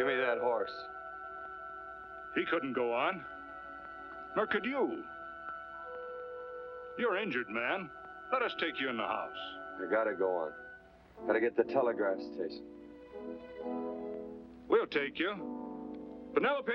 Give me that horse. He couldn't go on. Nor could you. You're injured, man. Let us take you in the house. I gotta go on. Gotta get the telegraph station. We'll take you. Penelope!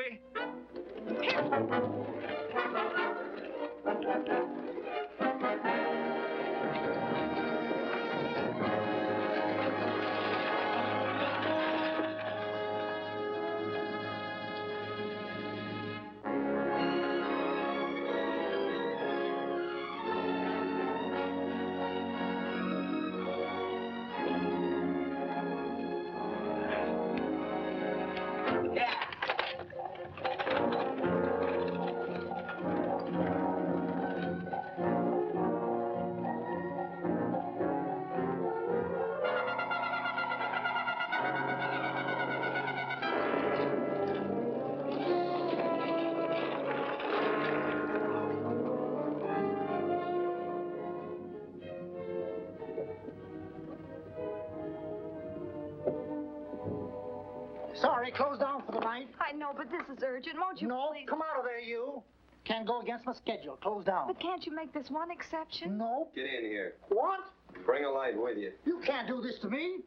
Sorry, closed down for the night. I know, but this is urgent. Won't you No, please? come out of there, you. Can't go against my schedule. Closed down. But can't you make this one exception? No. Get in here. What? Bring a light with you. You can't do this to me.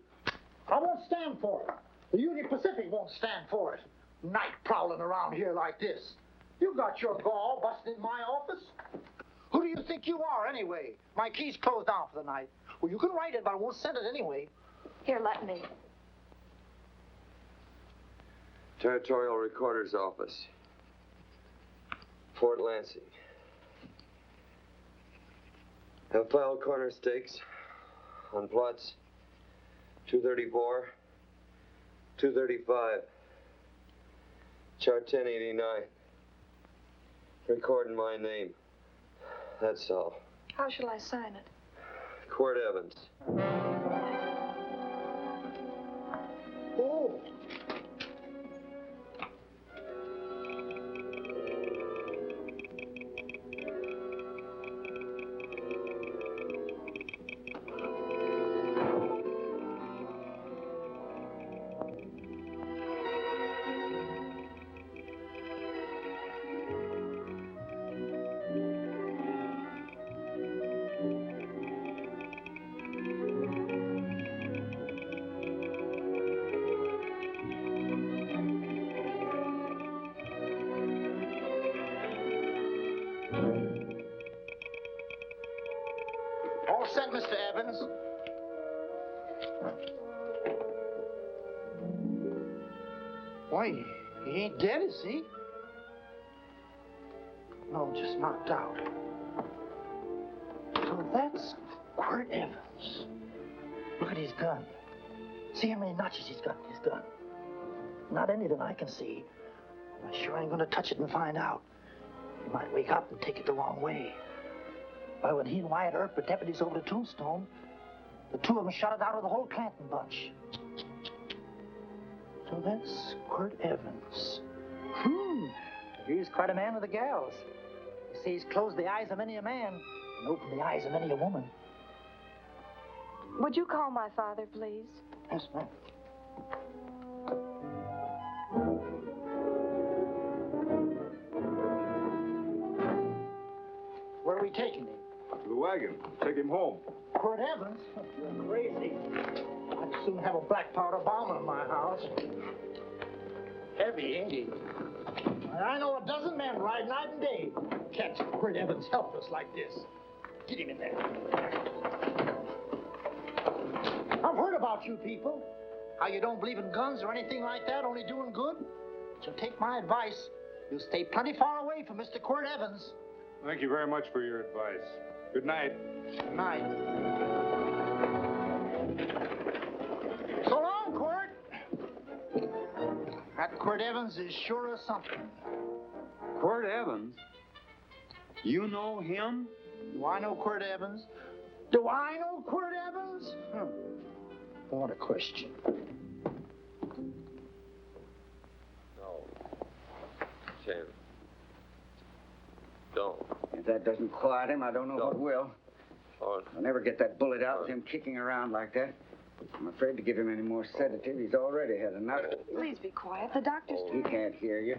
I won't stand for it. The Union Pacific won't stand for it. Night prowling around here like this. You got your gall busting in my office? Who do you think you are, anyway? My key's closed down for the night. Well, you can write it, but I won't send it anyway. Here, let me. Territorial Recorder's Office. Fort Lansing. Have filed corner stakes on plots 234, 235, chart 1089. Recording my name. That's all. How shall I sign it? Quirt Evans. Oh. All set, Mr. Evans. Why, he ain't dead, is he? No, just knocked out. So that's Quirt Evans. Look at his gun. See how many notches he's got in his gun. Not any that I can see. I sure ain't gonna touch it and find out. He might wake up and take it the wrong way. Why, when he and Wyatt Earp were deputies over to Tombstone, the two of them shot it out of the whole Clanton bunch. So that's Quirt Evans. He's quite a man with the gals. You see, he's closed the eyes of many a man and opened the eyes of many a woman. Would you call my father, please? Yes, ma'am. Where are we taking him? To the wagon. Take him home. Quirt Evans? You're crazy. I'd soon have a black powder bomber in my house. Heavy, ain't he? I know a dozen men ride night and day. Catch Quirt Evans helpless like this. Get him in there. I've heard about you people. How you don't believe in guns or anything like that, only doing good. But you'll take my advice. You'll stay plenty far away from Mr. Quirt Evans. Thank you very much for your advice. Good night. Good night. So long, Quirt. That Quirt Evans is sure of something. Quirt Evans? You know him? Do I know Quirt Evans? Do I know Quirt Evans? What a question. No. Tim. Don't. If that doesn't quiet him, I don't know what will. Oh, I'll never get that bullet out with him kicking around like that. I'm afraid to give him any more sedative. He's already had enough. Please be quiet. The doctor's He can't hear you.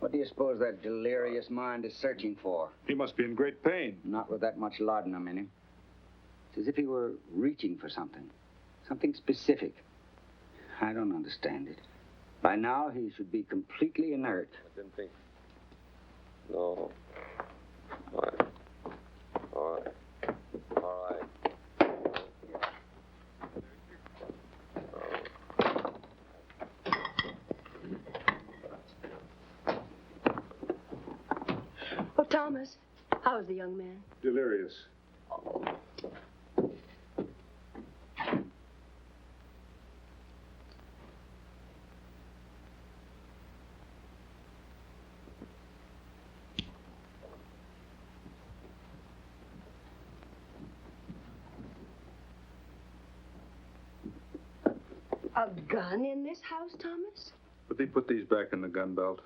What do you suppose that delirious mind is searching for? He must be in great pain. Not with that much laudanum in him. It's as if he were reaching for something. Something specific. I don't understand it. By now, he should be completely inert. I didn't think. No. All right. All right. All right. Oh, Thomas, how's the young man? Delirious. A gun in this house, Thomas? But they put these back in the gun belt.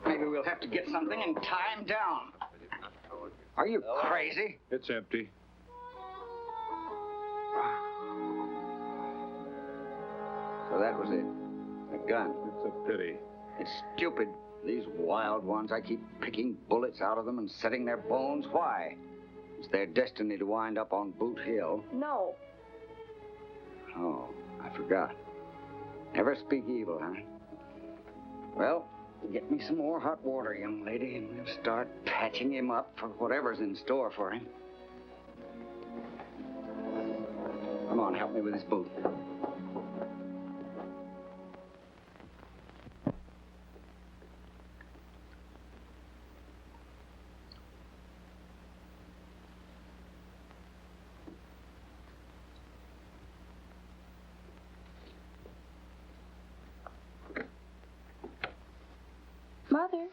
Maybe we'll have to get something and tie him down. Are you crazy? It's empty. So that was it. A gun. It's a pity. It's stupid. These wild ones, I keep picking bullets out of them and setting their bones. Why? It's their destiny to wind up on Boot Hill. No. Oh, I forgot. Never speak evil, huh? Well, get me some more hot water, young lady, and we'll start patching him up for whatever's in store for him. Come on, help me with his boot. Mother.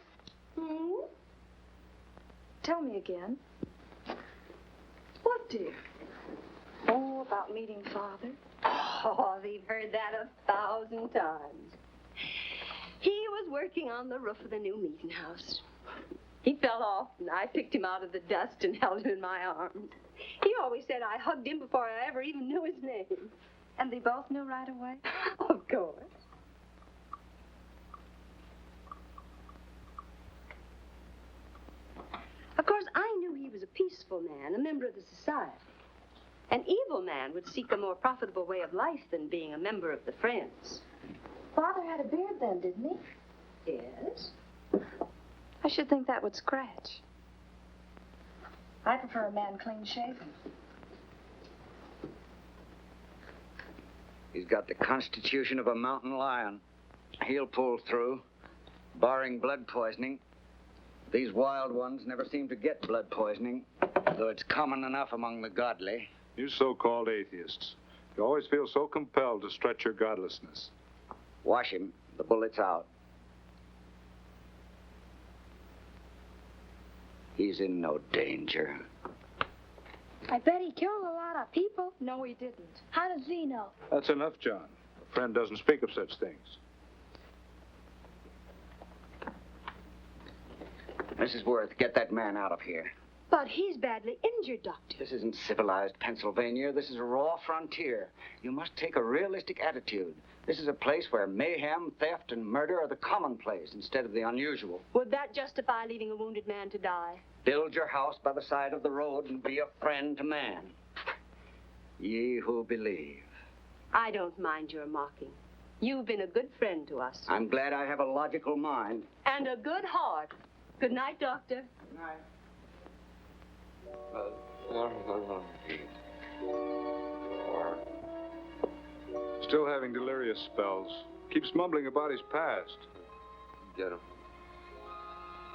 Tell me again. What, dear? Oh, about meeting Father. Oh, we've heard that 1,000 times. He was working on the roof of the new meeting house. He fell off, and I picked him out of the dust and held him in my arms. He always said I hugged him before I ever even knew his name. And they both knew right away? Of course. Of course, I knew he was a peaceful man, a member of the society. An evil man would seek a more profitable way of life than being a member of the Friends. Father had a beard then, didn't he? Yes? I should think that would scratch. I prefer a man clean shaven. He's got the constitution of a mountain lion. He'll pull through, barring blood poisoning. These wild ones never seem to get blood poisoning, though it's common enough among the godly. You so-called atheists. You always feel so compelled to stretch your godlessness. Wash him. The bullet's out. He's in no danger. I bet he killed a lot of people. No, he didn't. How does he know? That's enough, John. A friend doesn't speak of such things. Mrs. Worth, get that man out of here. But he's badly injured, Doctor. This isn't civilized Pennsylvania. This is a raw frontier. You must take a realistic attitude. This is a place where mayhem, theft, and murder are the commonplace instead of the unusual. Would that justify leaving a wounded man to die? Build your house by the side of the road and be a friend to man. Ye who believe. I don't mind your mocking. You've been a good friend to us. I'm glad I have a logical mind. And a good heart. Good night, Doctor. Good night. Still having delirious spells. Keeps mumbling about his past. Get him.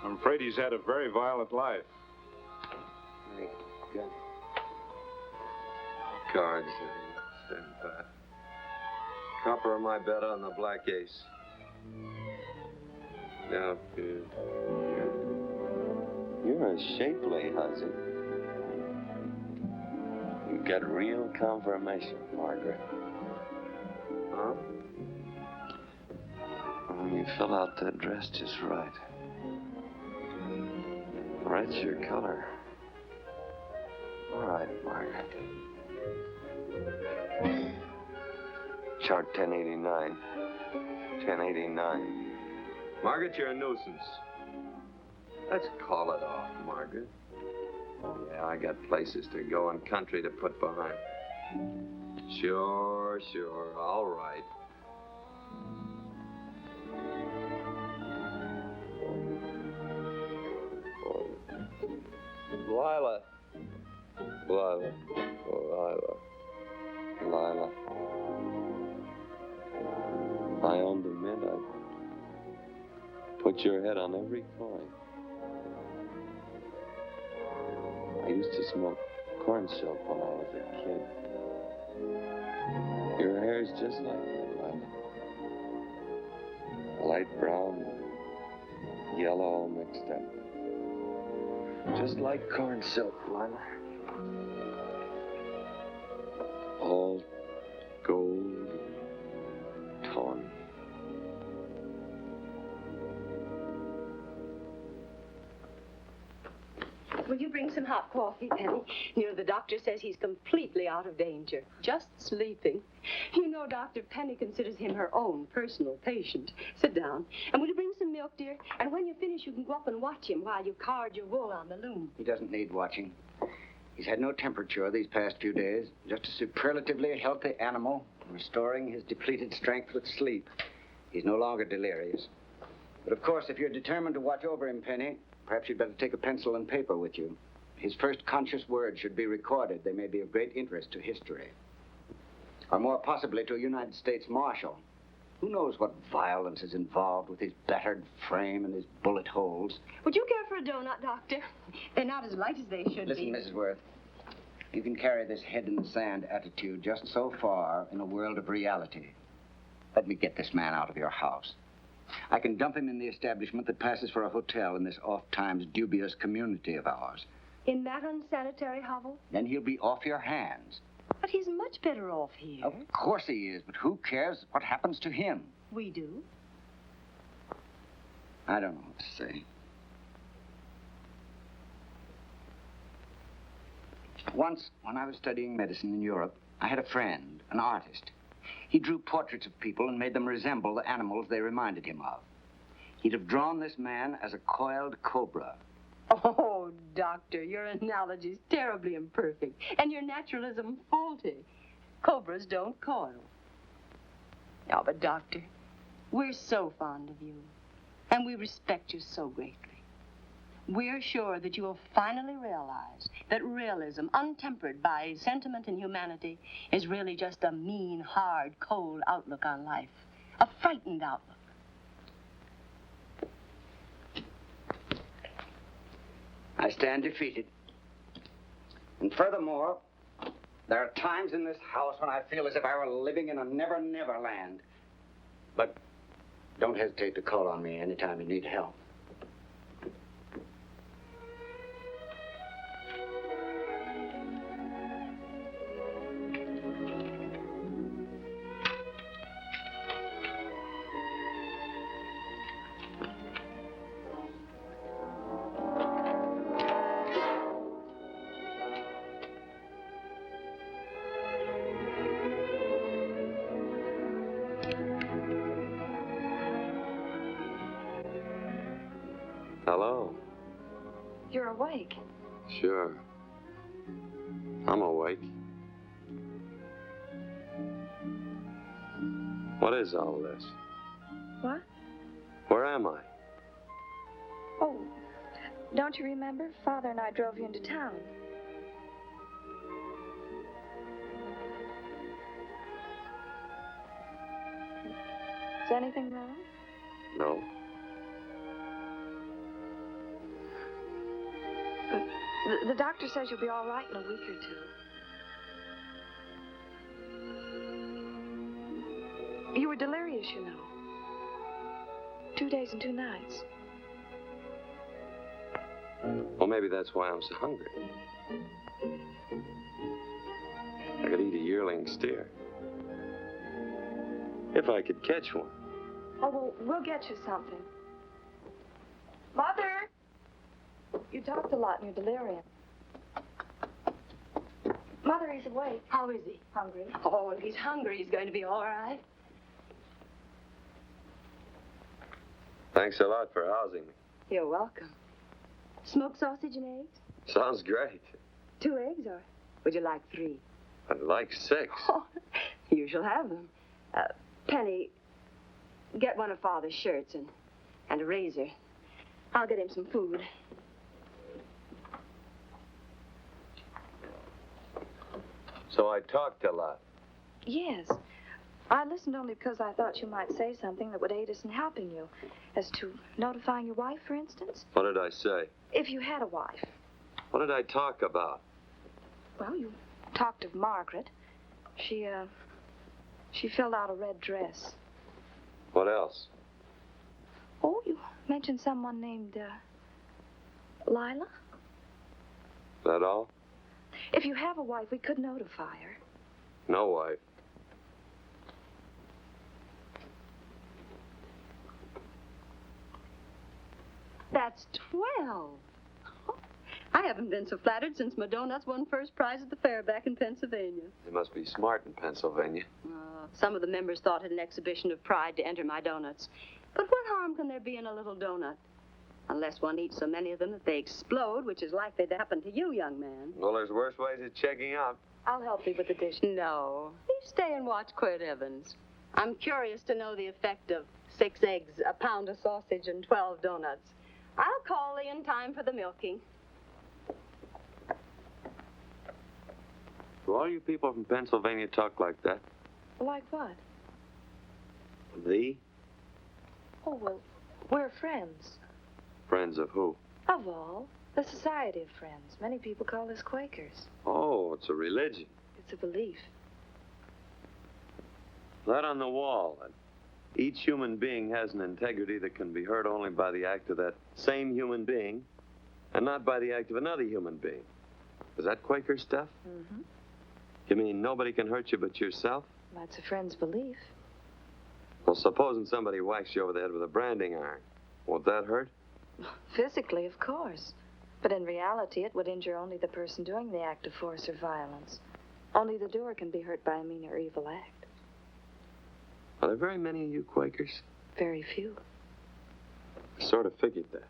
I'm afraid he's had a very violent life. Good. Cards. Stand pat. Copper on my bet on the black ace. Now, you're a shapely hussy. You got real confirmation, Margaret. Huh? Well, you fill out that dress just right. Red's your color. All right, Margaret. Chart 1089. 1089. Margaret, you're a nuisance. Let's call it off, Margaret. Yeah, I got places to go and country to put behind. Sure, all right. Lila. Lila. Oh, Lila. Lila. I owned the mint. I'd put your head on every coin. I used to smoke corn silk when I was a kid. Your hair's just like that, Lila. Light brown and yellow all mixed up. Just like corn silk, Lila. All gold, tawny. Will you bring some hot coffee, Penny? You know, the doctor says he's completely out of danger. Just sleeping. You know, Dr. Penny considers him her own personal patient. Sit down. And will you bring some milk, dear? And when you finish, you can go up and watch him while you card your wool on the loom. He doesn't need watching. He's had no temperature these past few days. Just a superlatively healthy animal, restoring his depleted strength with sleep. He's no longer delirious. But of course, if you're determined to watch over him, Penny, perhaps you'd better take a pencil and paper with you. His first conscious words should be recorded. They may be of great interest to history. Or more possibly to a United States Marshal. Who knows what violence is involved with his battered frame and his bullet holes. Would you care for a donut, Doctor? They're not as light as they should Listen, be. Mrs. Worth. You can carry this head in the sand attitude just so far in a world of reality. Let me get this man out of your house. I can dump him in the establishment that passes for a hotel in this oft-times dubious community of ours. In that unsanitary hovel? Then he'll be off your hands. But he's much better off here. Of course he is, but who cares what happens to him? We do. I don't know what to say. Once, when I was studying medicine in Europe, I had a friend, an artist. He drew portraits of people and made them resemble the animals they reminded him of. He'd have drawn this man as a coiled cobra. Oh, Doctor, your analogy's terribly imperfect, and your naturalism faulty. Cobras don't coil. Oh, but Doctor, we're so fond of you, and we respect you so greatly. We're sure that you will finally realize that realism, untempered by sentiment and humanity, is really just a mean, hard, cold outlook on life. A frightened outlook. I stand defeated. And furthermore, there are times in this house when I feel as if I were living in a never-never land. But don't hesitate to call on me anytime you need help. Hello. You're awake. Sure. I'm awake. What is all this? What? Where am I? Oh, don't you remember? Father and I drove you into town. Is anything wrong? No. The doctor says you'll be all right in a week or two. You were delirious, you know. 2 days and 2 nights. Well, maybe that's why I'm so hungry. I could eat a yearling steer. If I could catch one. Oh, well, we'll get you something. Mother! You'd talked a lot in your delirium. Mother, he's awake. How is he? Hungry. Oh, if he's hungry, he's going to be all right. Thanks a lot for housing me. You're welcome. Smoked sausage and eggs? Sounds great. 2 eggs, or would you like 3? I'd like 6. Oh, you shall have them. Penny, get one of Father's shirts and a razor. I'll get him some food. So I talked a lot. Yes. I listened only because I thought you might say something that would aid us in helping you. As to notifying your wife, for instance. What did I say? If you had a wife. What did I talk about? Well, you talked of Margaret. She filled out a red dress. What else? Oh, you mentioned someone named, Lila? That all? If you have a wife, we could notify her. No wife. That's 12. I haven't been so flattered since my donuts won first prize at the fair back in Pennsylvania. They must be smart in Pennsylvania. Some of the members thought it an exhibition of pride to enter my donuts. But what harm can there be in a little donut? Unless one eats so many of them that they explode, which is likely to happen to you, young man. Well, there's worse ways of checking out. I'll help you with the dish. No. You stay and watch Quirt Evans. I'm curious to know the effect of 6 eggs, a pound of sausage, and 12 donuts. I'll call thee in time for the milking. Do all you people from Pennsylvania talk like that? Like what? Thee? Oh, well, we're friends. Friends of who? Of all. The Society of Friends. Many people call us Quakers. Oh, it's a religion. It's a belief. That on the wall. That each human being has an integrity that can be hurt only by the act of that same human being, and not by the act of another human being. Is that Quaker stuff? Mm-hmm. You mean nobody can hurt you but yourself? That's a friend's belief. Well, supposing somebody whacks you over the head with a branding iron. Won't that hurt? Physically, of course. But in reality, it would injure only the person doing the act of force or violence. Only the doer can be hurt by a mean or evil act. Are there very many of you Quakers? Very few. I sort of figured that.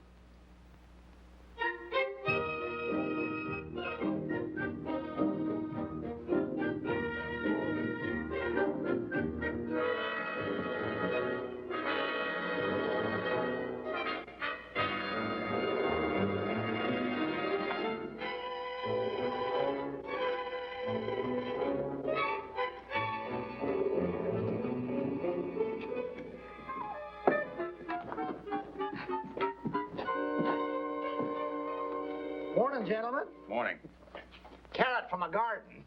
Morning, gentlemen. Morning. Carrot from a garden.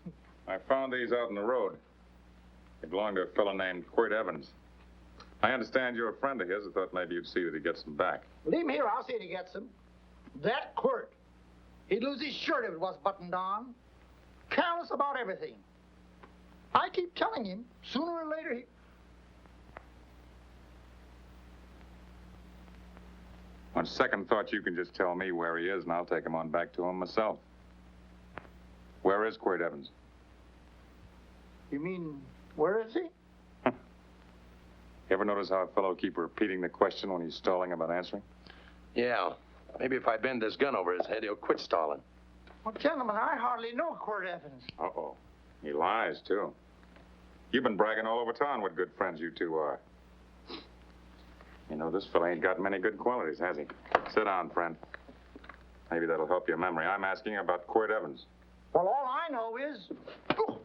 I found these out on the road. They belong to a fellow named Quirt Evans. I understand you're a friend of his. I thought maybe you'd see that he gets them back. Leave him here. I'll see if he gets them. That Quirt. He'd lose his shirt if it was buttoned on. Careless about everything. I keep telling him, sooner or later he... On second thought, you can just tell me where he is, and I'll take him on back to him myself. Where is Quirt Evans? You mean, where is he? You ever notice how a fellow keep repeating the question when he's stalling about answering? Yeah. Maybe if I bend this gun over his head, he'll quit stalling. Well, gentlemen, I hardly know Quirt Evans. Uh-oh. He lies, too. You've been bragging all over town what good friends you two are. You know, this fella ain't got many good qualities, has he? Sit down, friend. Maybe that'll help your memory. I'm asking about Quirt Evans. Well, all I know is... Oh.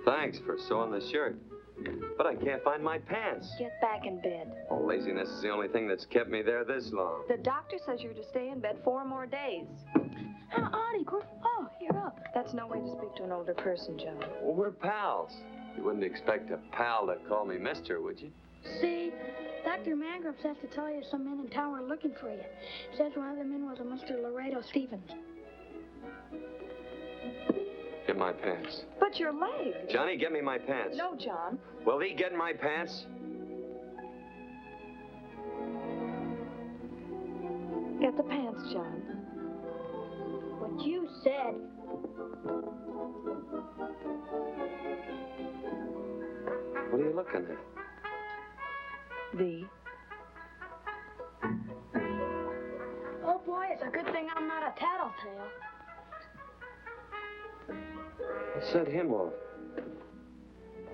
Thanks for sewing the shirt. But I can't find my pants. Get back in bed. Oh, laziness is the only thing that's kept me there this long. The doctor says you're to stay in bed 4 more days. Auntie, oh, you're up. That's no way to speak to an older person, John. Well, we're pals. You wouldn't expect a pal to call me mister, would you? See, Dr. Mangrove says to tell you some men in town are looking for you. Says one of the men was a Mr. Laredo Stevens. Get my pants. But your leg. Johnny, get me my pants. No, John. Will he get my pants? Get the pants, John. What you said. What are you looking at? V. Oh, boy, it's a good thing I'm not a tattletale. What set him off?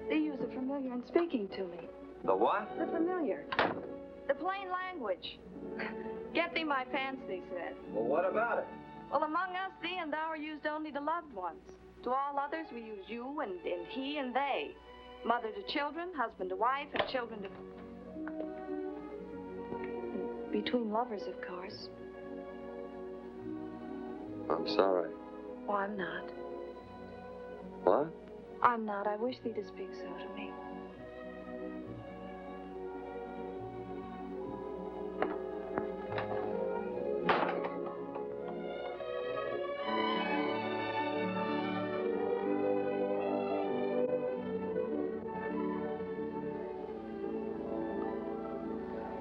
They use the familiar in speaking to me. The what? The familiar. The plain language. Get thee my pants, they said. Well, what about it? Well, among us, thee and thou are used only to loved ones. To all others, we use you and he and they. Mother to children, husband to wife, and children to... Between lovers, of course. I'm sorry. Oh, I'm not. What? I'm not. I wish thee to speak so to me.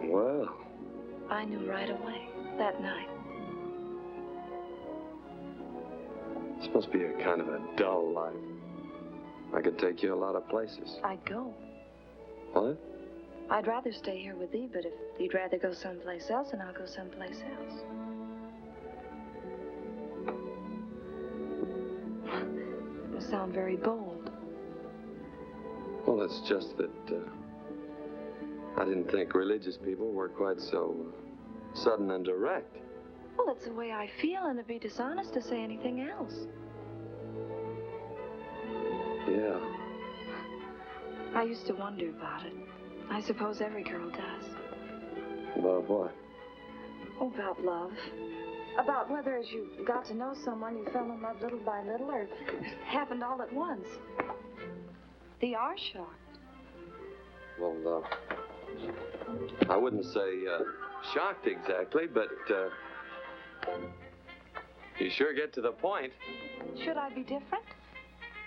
Well, I knew right away, that night. this must be a kind of a dull life. I could take you a lot of places. I'd go. What? I'd rather stay here with thee, but if you'd rather go someplace else, then I'll go someplace else. You sound very bold. Well, it's just that I didn't think religious people were quite so sudden and direct. Well, it's the way I feel, and it'd be dishonest to say anything else. Yeah. I used to wonder about it. I suppose every girl does. About what? Oh, about love. About whether as you got to know someone, you fell in love little by little, or it happened all at once. They are shocked. Well, I wouldn't say shocked exactly, but you sure get to the point. Should I be different?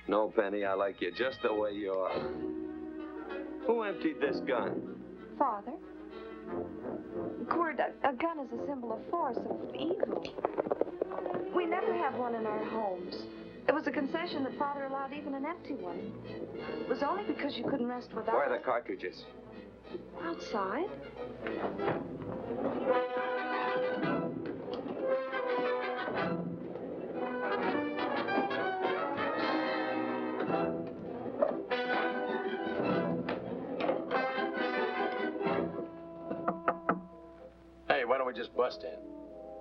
No, Penny, I like you just the way you are. Who emptied this gun? Father? Quirt, a gun is a symbol of force, of evil. We never have one in our homes. It was a concession that Father allowed even an empty one. It was only because you couldn't rest without Where are the cartridges? Outside? Hey, why don't we just bust in?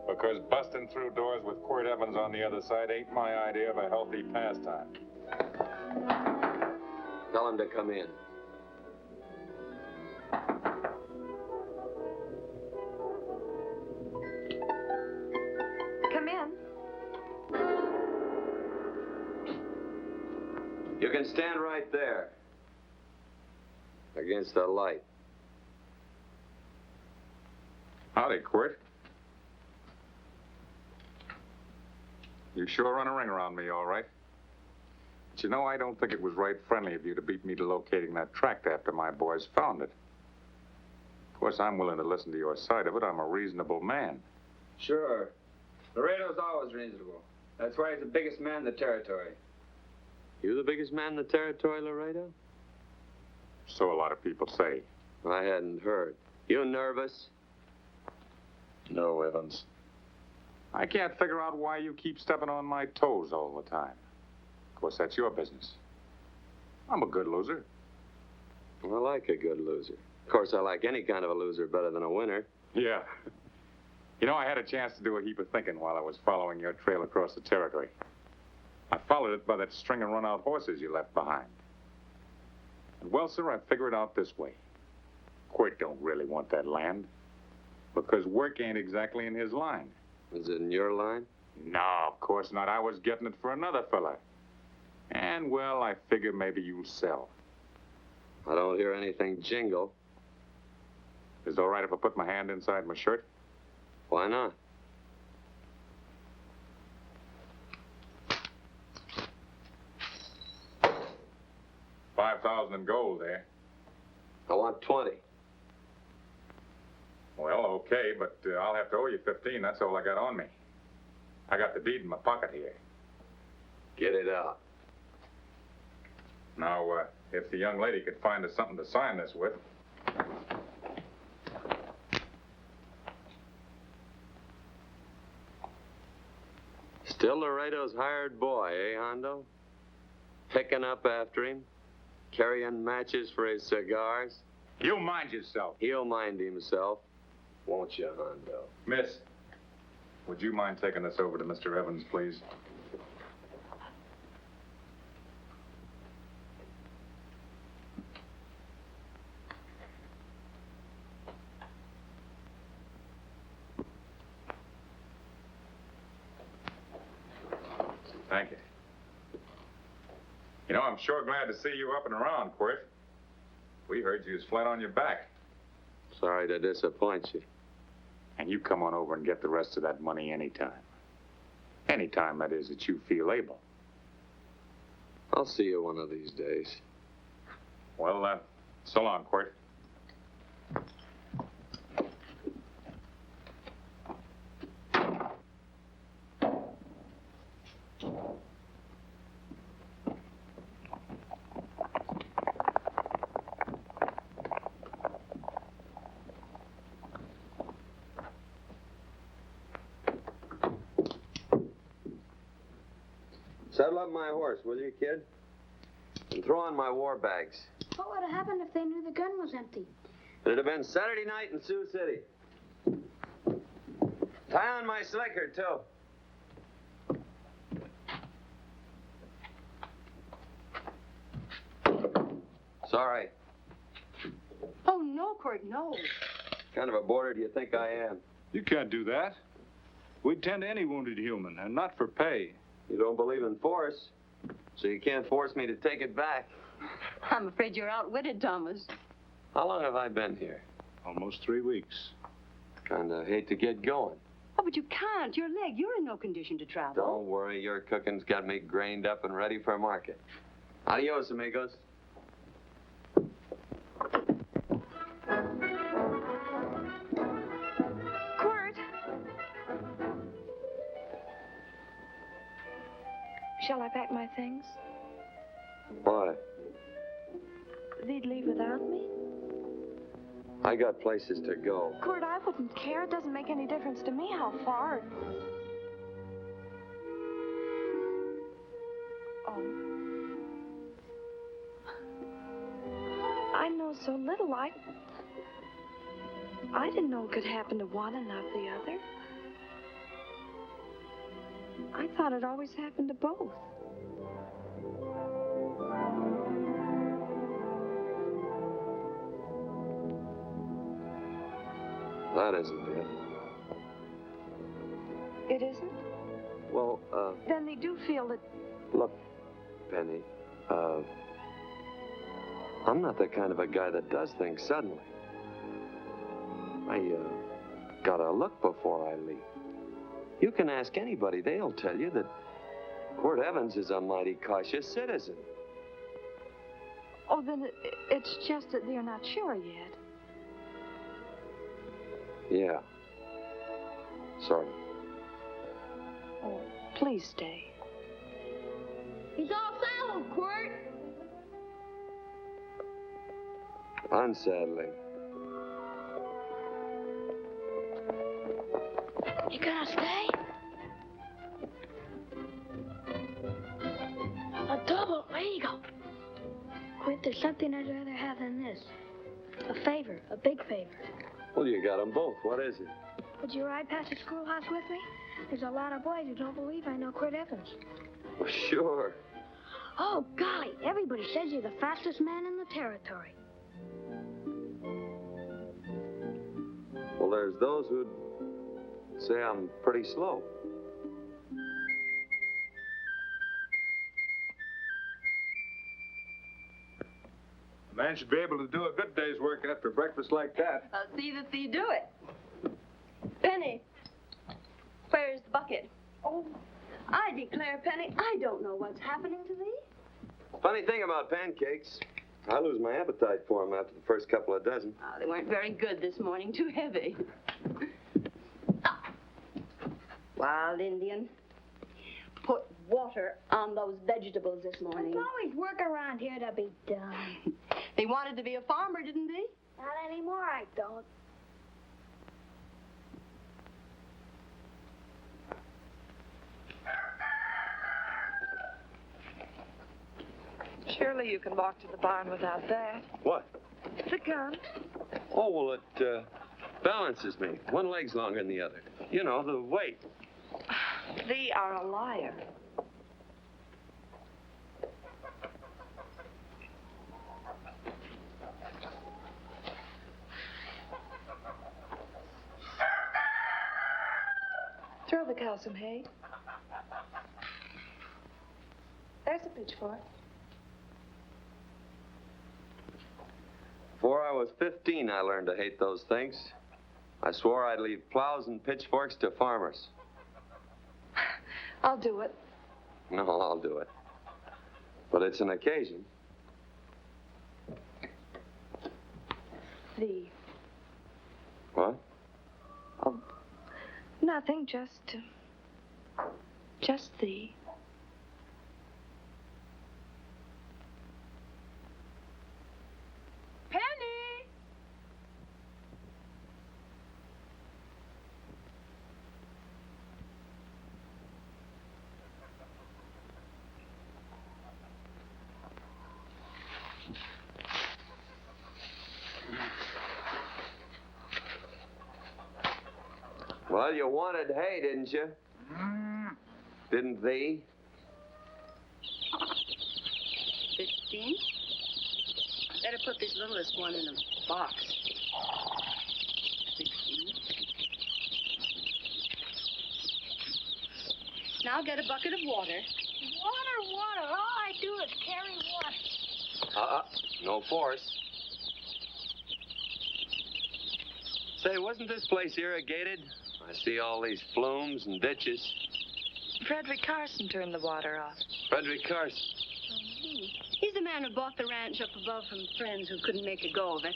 Because busting through doors with Quirt Evans on the other side ain't my idea of a healthy pastime. Tell him to come in. Come in. You can stand right there. Against the light. Howdy, Quirt. You sure run a ring around me, all right. But you know, I don't think it was right friendly of you to beat me to locating that tract after my boys found it. Of course, I'm willing to listen to your side of it. I'm a reasonable man. Sure. Laredo's always reasonable. That's why he's the biggest man in the territory. You the biggest man in the territory, Laredo? So a lot of people say. I hadn't heard. You nervous? No, Evans. I can't figure out why you keep stepping on my toes all the time. Of course, that's your business. I'm a good loser. I like a good loser. Of course, I like any kind of a loser better than a winner. Yeah. You know, I had a chance to do a heap of thinking while I was following your trail across the territory. I followed it by that string of run-out horses you left behind. And well, sir, I figured it out this way. Quirt don't really want that land. Because work ain't exactly in his line. Is it in your line? No, of course not. I was getting it for another fella. And, well, I figure maybe you'll sell. I don't hear anything jingle. Is it all right if I put my hand inside my shirt? Why not? $5,000 in gold, eh? I want 20. Well, okay, but I'll have to owe you 15. That's all I got on me. I got the deed in my pocket here. Get it out. Now, if the young lady could find us something to sign this with. Still Laredo's hired boy, eh, Hondo? Picking up after him, carrying matches for his cigars. You mind yourself. He'll mind himself, won't you, Hondo? Miss, would you mind taking this over to Mr. Evans, please? Thank you. You know, I'm sure glad to see you up and around, Quirt. We heard you was flat on your back. Sorry to disappoint you. And you come on over and get the rest of that money anytime. Anytime, that is, that you feel able. I'll see you one of these days. Well, so long, Quirt. Saddle up my horse, will you, kid? And throw on my war bags. What would have happened if they knew the gun was empty? It'd have been Saturday night in Sioux City. Tie on my slicker, too. Sorry. Oh, no, Quirt, no. Kind of a boarder do you think I am? You can't do that. We'd tend to any wounded human, and not for pay. You don't believe in force, so you can't force me to take it back. I'm afraid you're outwitted, Thomas. How long have I been here? Almost 3 weeks. Kind of hate to get going. Oh, but you can't. Your leg, you're in no condition to travel. Don't worry, your cooking's got me grained up and ready for market. Adios, amigos. Quirt! Shall I pack my things? Why? They'd leave without me? I got places to go. Quirt, I wouldn't care. It doesn't make any difference to me how far. Oh. I know so little. I didn't know it could happen to one and not the other. I thought it always happened to both. That isn't it. It isn't? Well, Then they do feel that... look, Penny, I'm not the kind of a guy that does things suddenly. I, gotta look before I leap. You can ask anybody, they'll tell you that Quirt Evans is a mighty cautious citizen. Oh, then it's just that they're not sure yet. Yeah. Sort of. Oh, please stay. He's all saddled, Quirt. Unsettling. You gonna stay? A double eagle. Quirt, there's something I'd rather have than this. A favor, a big favor. Well, you got them both. What is it? Would you ride past the schoolhouse with me? There's a lot of boys who don't believe I know Quirt Evans. Well, sure. Oh, golly, everybody says you're the fastest man in the territory. Well, there's those who'd say I'm pretty slow. A man should be able to do a good day's work after breakfast like that. I'll see that thee do it. Penny, where's the bucket? Oh, I declare, Penny, I don't know what's happening to thee. Funny thing about pancakes, I lose my appetite for them after the first couple of dozen. Oh, they weren't very good this morning, too heavy. Wild Indian, put water on those vegetables this morning. There's always work around here to be done. They wanted to be a farmer, didn't they? Not anymore, I don't. Surely you can walk to the barn without that. What? The gun. Oh, well, it balances me. One leg's longer than the other. You know, the weight. Thee are a liar. Throw the cow some hay. There's a pitchfork. Before I was 15, I learned to hate those things. I swore I'd leave plows and pitchforks to farmers. I'll do it. No, I'll do it. But it's an occasion. Thee. What? Oh, nothing, just thee. Penny! Well, you wanted hay, didn't you? Didn't thee? 15? Better put this littlest one in a box. 16. Now get a bucket of water. Water. All I do is carry water. No force. Say, wasn't this place irrigated? I see all these flumes and ditches. Frederick Carson turned the water off. Frederick Carson. He's the man who bought the ranch up above from friends who couldn't make a go of it.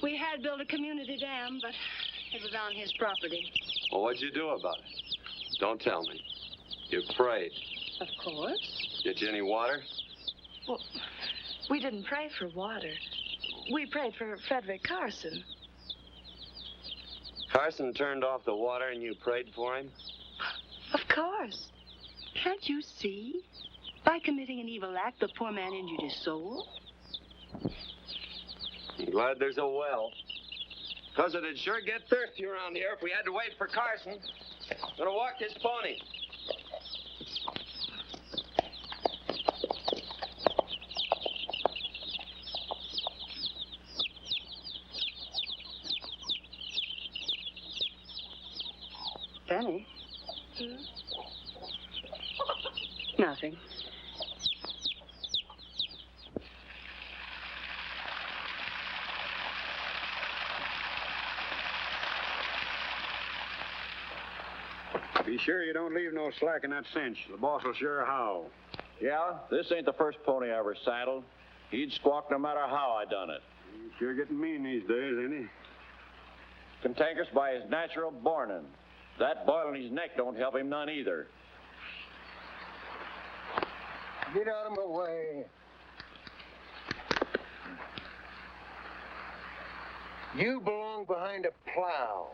We had built a community dam, but it was on his property. Well, what'd you do about it? Don't tell me. You prayed. Of course. Get you any water? Well, we didn't pray for water. We prayed for Frederick Carson. Carson turned off the water and you prayed for him? Of course. Can't you see? By committing an evil act, the poor man injured his soul. I'm glad there's a well. Because it'd sure get thirsty around here if we had to wait for Carson. Gonna walk his pony. Penny? Nothing. Be sure you don't leave no slack in that cinch. The boss will sure howl. Yeah, this ain't the first pony I ever saddled. He'd squawk no matter how I done it. He's sure getting mean these days, ain't he? Cantankerous by his natural bornin'. That boil in his neck don't help him none either. Get out of my way. You belong behind a plow.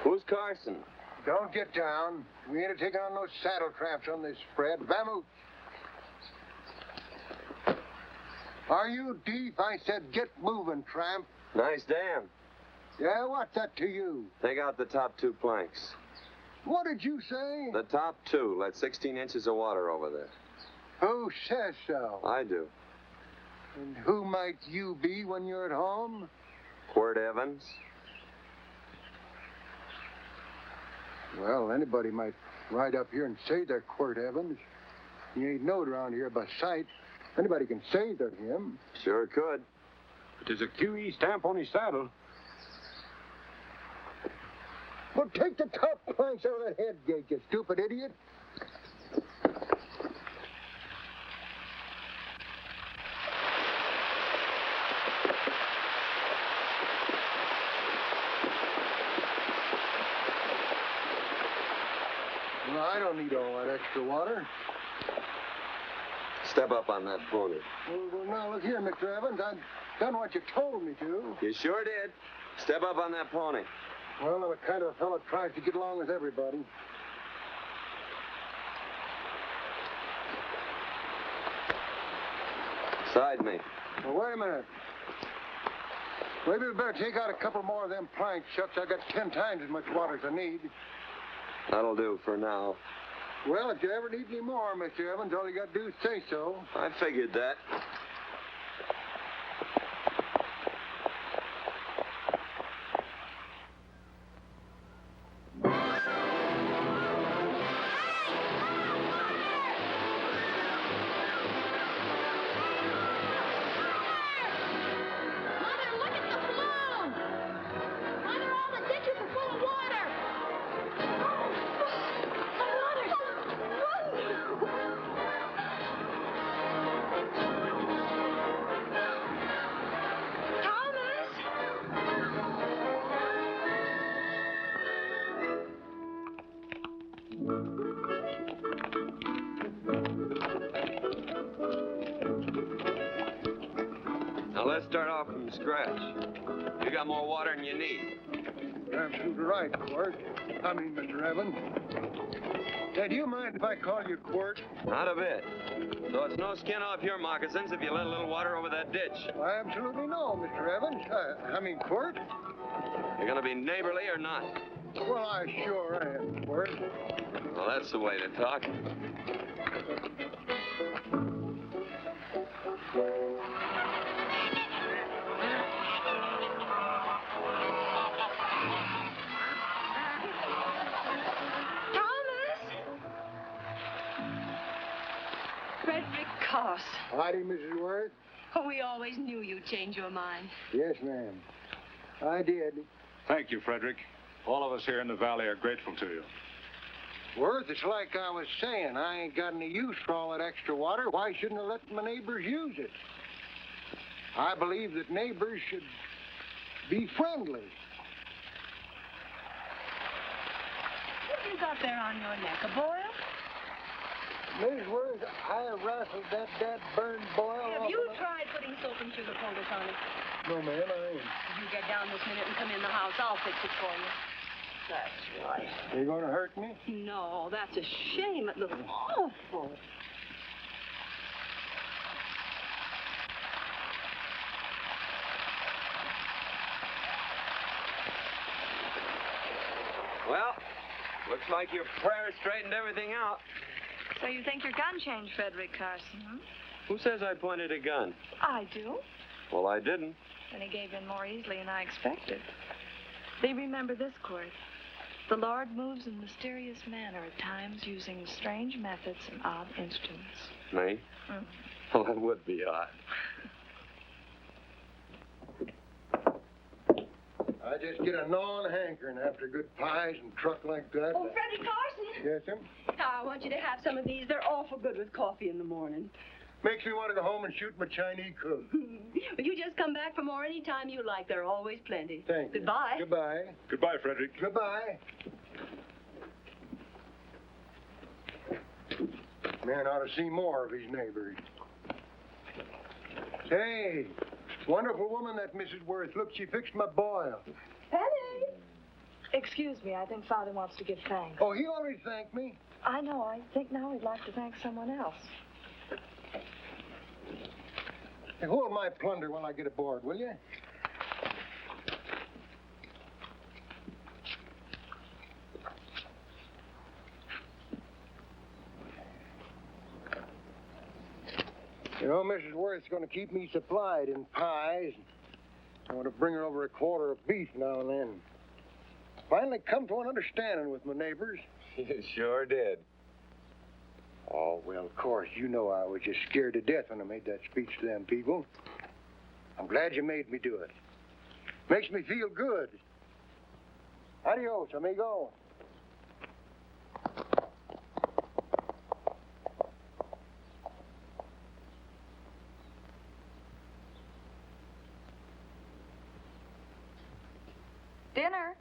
Who's Carson? Don't get down. We ain't taking on no saddle tramps on this spread. Vamoose. Are you deep? I said get moving, tramp. Nice dam. Yeah, what's that to you? Take out the top two planks. What did you say? The top two let 16 inches of water over there. Who says so? I do. And who might you be when you're at home? Quirt Evans. Well, anybody might ride up here and say they're Quirt Evans. He ain't known around here by sight. Anybody can say they're him. Sure could. But there's a QE stamp on his saddle. Well, take the top planks out of that head gate, you stupid idiot. Well, I don't need all that extra water. Step up on that pony. Well, now, look here, Mr. Evans. I've done what you told me to. You sure did. Step up on that pony. Well, I'm the kind of fellow that tries to get along with everybody. Side me. Well, wait a minute. Maybe we better take out a couple more of them planks, Shucks. I got 10 times as much water as I need. That'll do for now. Well, if you ever need any more, Mr. Evans, all you got to do is say so. I figured that. Now let's start off from scratch. You got more water than you need. You're absolutely right, Quirt. Mr. Evans. Hey, do you mind if I call you Quirt? Not a bit. So it's no skin off your moccasins if you let a little water over that ditch. I absolutely know, Mr. Evans. Quirt. You're gonna be neighborly or not? Well, I sure am, Quirt. Well, that's the way to talk. Frederick Carson. Howdy, Mrs. Worth. Oh, we always knew you'd change your mind. Yes, ma'am. I did. Thank you, Frederick. All of us here in the valley are grateful to you. Worth, it's like I was saying. I ain't got any use for all that extra water. Why shouldn't I let my neighbors use it? I believe that neighbors should be friendly. What have you got there on your neck, a boil? Mrs. Worth, I wrestled that burned boil Have off you of tried putting soap and sugar poultice on it? No, ma'am, I ain't. If you get down this minute and come in the house, I'll fix it for you. That's right. Are you going to hurt me? No, that's a shame. It looks awful. Well, looks like your prayer straightened everything out. So you think your gun changed, Frederick Carson, huh? Who says I pointed a gun? I do. Well, I didn't. And he gave in more easily than I expected. They remember this, Quirt. The Lord moves in mysterious manner at times using strange methods and odd instruments. Me? Well, that would be odd. I just get a gnawing hankering after good pies and truck like that. Oh, Frederick Carson. Yes, ma'am? I want you to have some of these. They're awful good with coffee in the morning. Makes me want to go home and shoot my Chinese cook. But you just come back for more any time you like. There are always plenty. Thank you. Goodbye. Goodbye. Goodbye, Frederick. Goodbye. Man ought to see more of his neighbors. Hey, wonderful woman, that Mrs. Worth. Look, she fixed my boil. Penny! Excuse me, I think Father wants to give thanks. Oh, he already thanked me. I know. I think now he'd like to thank someone else. Hey, hold my plunder while I get aboard, will you? You know, Mrs. Worth's going to keep me supplied in pies. I want to bring her over a quarter of beef now and then. Finally come to an understanding with my neighbors. You sure did. Oh, well, of course, you know I was just scared to death when I made that speech to them people. I'm glad you made me do it. Makes me feel good. Adios, amigo. Dinner.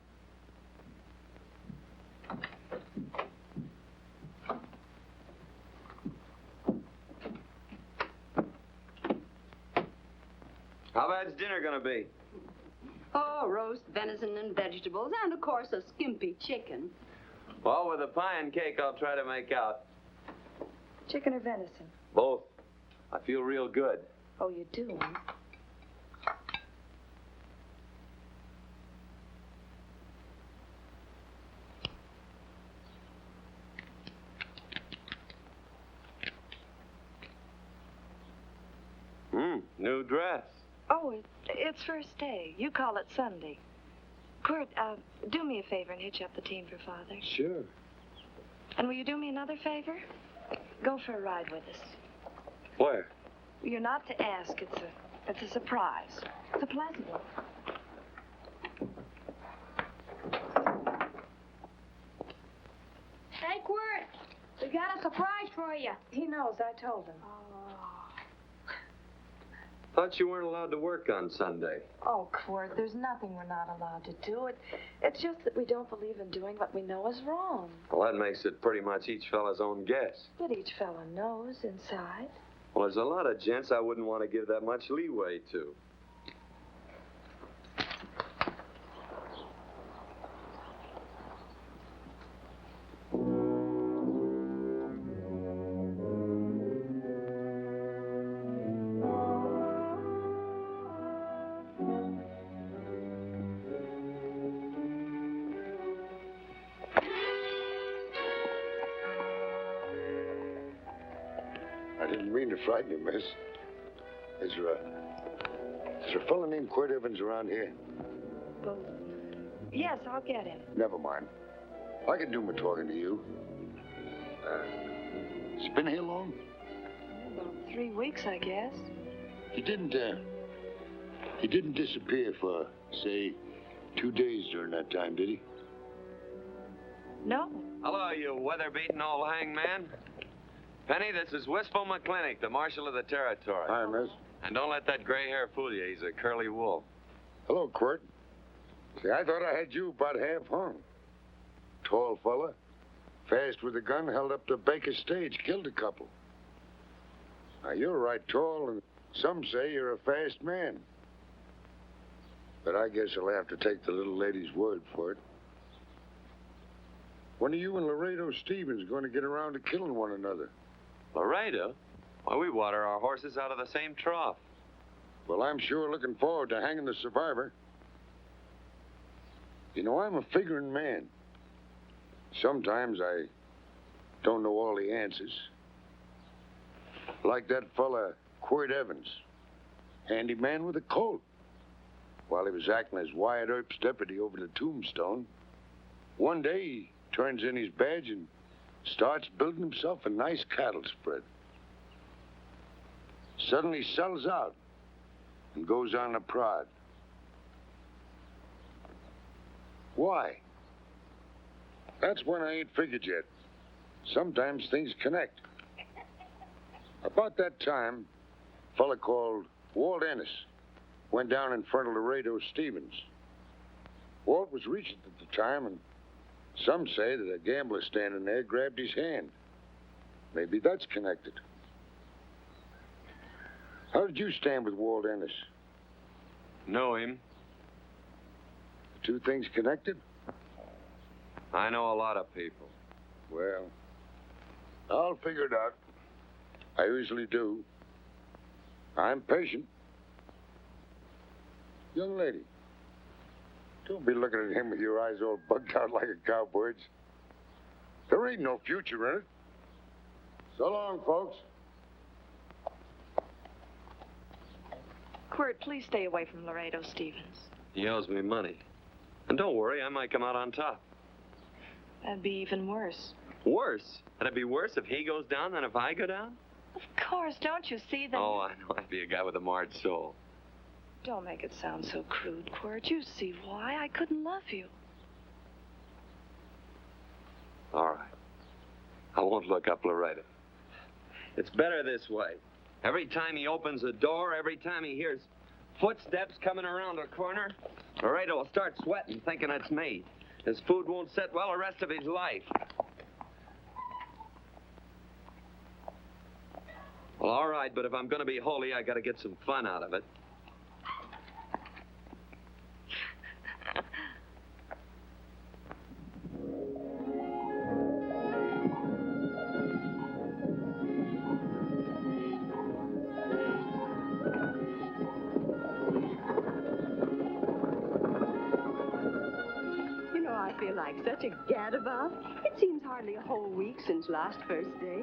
How bad's dinner gonna be? Oh, roast venison and vegetables, and of course a skimpy chicken. Well, with a pie and cake, I'll try to make out. Chicken or venison? Both. I feel real good. Oh, you do, huh? New dress. Oh, it's first day. You call it Sunday. Quirt, do me a favor and hitch up the team for Father. Sure. And will you do me another favor? Go for a ride with us. Where? You're not to ask. It's a surprise. It's a pleasant one. Hey, Quirt, we got a surprise for you. He knows. I told him. Thought you weren't allowed to work on Sunday. Oh, Quirt, there's nothing we're not allowed to do. It's just that we don't believe in doing what we know is wrong. Well, that makes it pretty much each fella's own guess. But each fella knows inside. Well, there's a lot of gents I wouldn't want to give that much leeway to. I didn't mean to frighten you, miss. Is there a fellow named Quirt Evans around here? Well, yes, I'll get him. Never mind. I can do my talking to you. He's been here long? About 3 weeks, I guess. He didn't disappear for, say, 2 days during that time, did he? No. Hello, you weather-beaten old hangman. Penny, this is Wistful McClintock, the Marshal of the Territory. Hi, miss. And don't let that gray hair fool you. He's a curly wolf. Hello, Quirt. See, I thought I had you about half hung. Tall fella, fast with a gun, held up the Baker stage, killed a couple. Now, you're right tall, and some say you're a fast man. But I guess I'll have to take the little lady's word for it. When are you and Laredo Stevens going to get around to killing one another? Laredo? Why, we water our horses out of the same trough. Well, I'm sure looking forward to hanging the survivor. You know, I'm a figuring man. Sometimes I don't know all the answers. Like that fella, Quirt Evans. Handy man with a Colt. While he was acting as Wyatt Earp's deputy over the Tombstone, one day he turns in his badge and starts building himself a nice cattle spread. Suddenly sells out and goes on a prod. Why? That's when I ain't figured yet. Sometimes things connect. About that time, a fella called Walt Ennis went down in front of Laredo Stevens. Walt was regent at the time, and some say that a gambler standing there grabbed his hand. Maybe that's connected. How did you stand with Walt Ennis? Know him. The two things connected? I know a lot of people. Well, I'll figure it out. I usually do. I'm patient. Young lady, don't be looking at him with your eyes all bugged out like a cowbird's. There ain't no future in it. So long, folks. Quirt, please stay away from Laredo Stevens. He owes me money. And don't worry, I might come out on top. That'd be even worse. Worse? That'd be worse if he goes down than if I go down? Of course, don't you see that? Oh, I know. I'd be a guy with a marred soul. Don't make it sound so crude, Quirt. You see why I couldn't love you. All right. I won't look up Laredo. It's better this way. Every time he opens a door, every time he hears footsteps coming around a corner, Laredo will start sweating, thinking it's me. His food won't sit well the rest of his life. Well, all right, but if I'm going to be holy, I got to get some fun out of it. You know, I feel like such a gadabout. It seems hardly a whole week since last first day.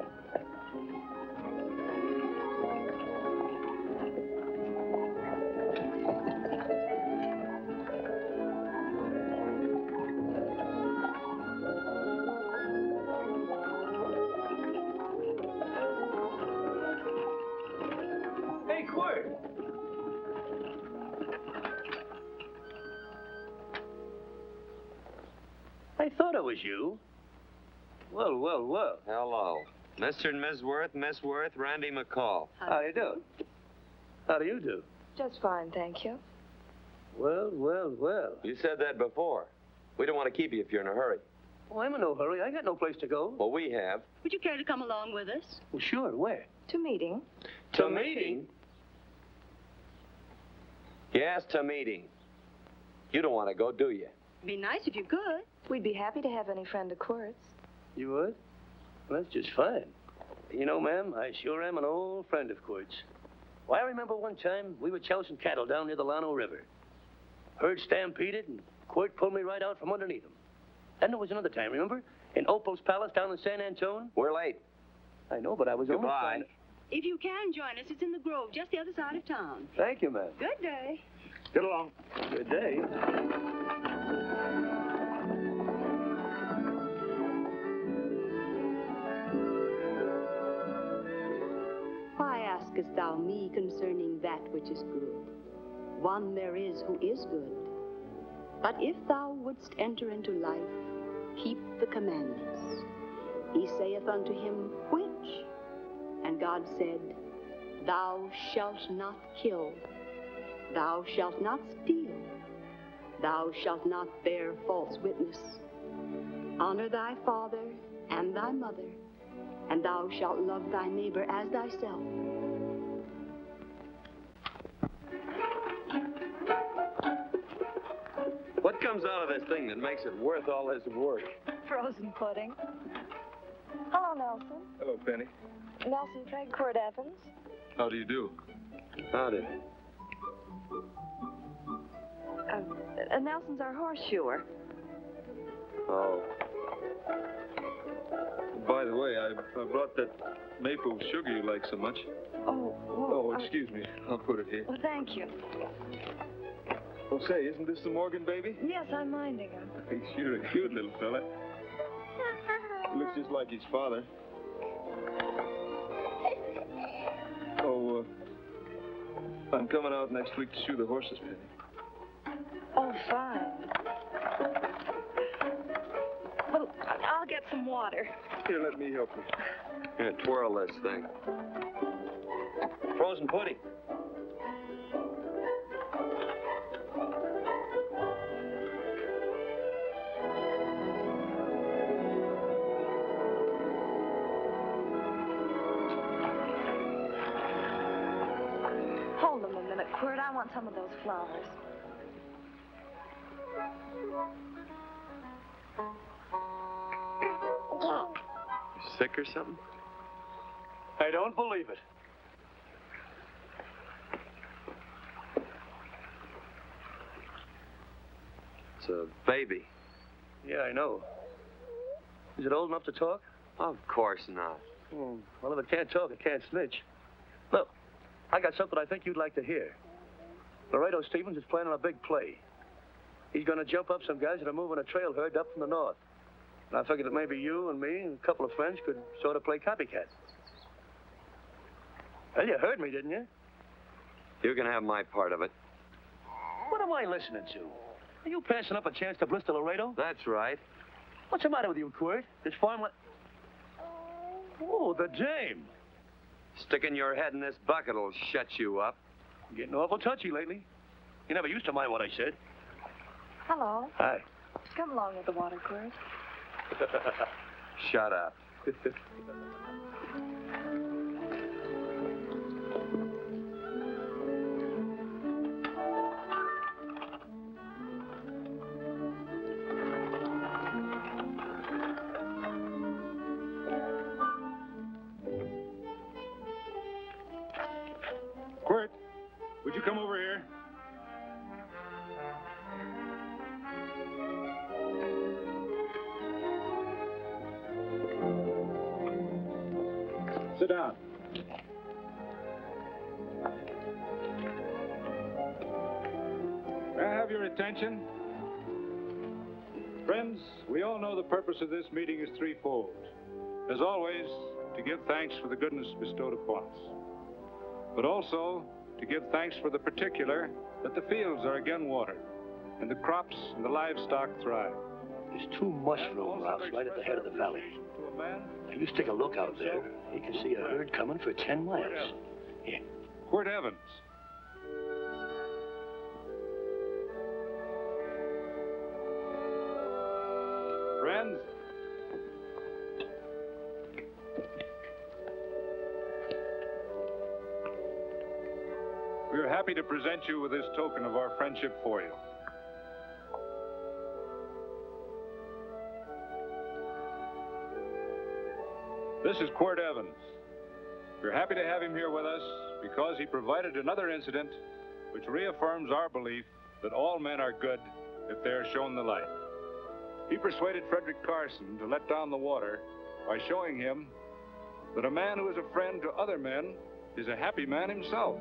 Hey, Quirt! I thought it was you. Well, well, well. Hello. Mr. and Miss Worth, Randy McCall. How do you do? How do you do? Just fine, thank you. Well, well, well. You said that before. We don't want to keep you if you're in a hurry. Oh, I'm in no hurry. I got no place to go. Well, we have. Would you care to come along with us? Well, sure. Where? To meeting. To meeting? Yes, to meeting. You don't want to go, do you? Be nice if you could. We'd be happy to have any friend of Quirt's. You would? Well, that's just fine. You know, ma'am, I sure am an old friend of Quirt's. Why, I remember one time we were chousing cattle down near the Llano River. Herd stampeded, and Quirt pulled me right out from underneath him. Then there was another time, remember? In Opal's Palace down in San Antone? We're late. I know, but I was only Goodbye. trying to... If you can join us, it's in the Grove, just the other side of town. Thank you, ma'am. Good day. Get along. Good day. Why askest thou me concerning that which is good? One there is who is good. But if thou wouldst enter into life, keep the commandments. He saith unto him, which? And God said, Thou shalt not kill. Thou shalt not steal. Thou shalt not bear false witness. Honor thy father and thy mother, and thou shalt love thy neighbor as thyself. What comes out of this thing that makes it worth all this work? Frozen pudding. Hello, Nelson. Hello, Penny. Nelson Craig, Quirt Evans. How do you do? Howdy. Nelson's our horseshoer. Oh. By the way, I brought that maple sugar you like so much. Oh, Oh, excuse me. I'll put it here. Well, thank you. Oh, say, isn't this the Morgan baby? Yes, I'm minding him. He's sure a cute little fella. Looks just like his father. Oh, I'm coming out next week to shoe the horses, Penny. Oh, fine. Well, I'll get some water. Here, let me help you. Here, twirl this thing. Frozen pudding. Hold them a minute, Quirt. I want some of those flowers. You sick or something? I don't believe it. It's a baby. Yeah, I know. Is it old enough to talk? Of course not. Well, if it can't talk, it can't snitch. Look, I got something I think you'd like to hear. Laredo Stevens is planning a big play. He's going to jump up some guys that are moving a trail herd up from the north. And I figured that maybe you and me and a couple of friends could sort of play copycat. Well, you heard me, didn't you? You can have my part of it. What am I listening to? Are you passing up a chance to blister Laredo? That's right. What's the matter with you, Quirt? This farmland... Oh, the dame. Sticking your head in this bucket will shut you up. You're getting awful touchy lately. You never used to mind what I said. Hello. Hi. Come along with the water, Quirt. Shut up. Quirt, would you come over here? Sit down. May I have your attention? Friends, we all know the purpose of this meeting is threefold. As always, to give thanks for the goodness bestowed upon us, but also to give thanks for the particular that the fields are again watered, and the crops and the livestock thrive. There's two mushroom routes right at the head of the valley. Now, you stick a look out there. You can see a herd coming for 10 miles. Here. Quirt Evans. Friends, we are happy to present you with this token of our friendship for you. This is Quirt Evans. We're happy to have him here with us because he provided another incident which reaffirms our belief that all men are good if they are shown the light. He persuaded Frederick Carson to let down the water by showing him that a man who is a friend to other men is a happy man himself.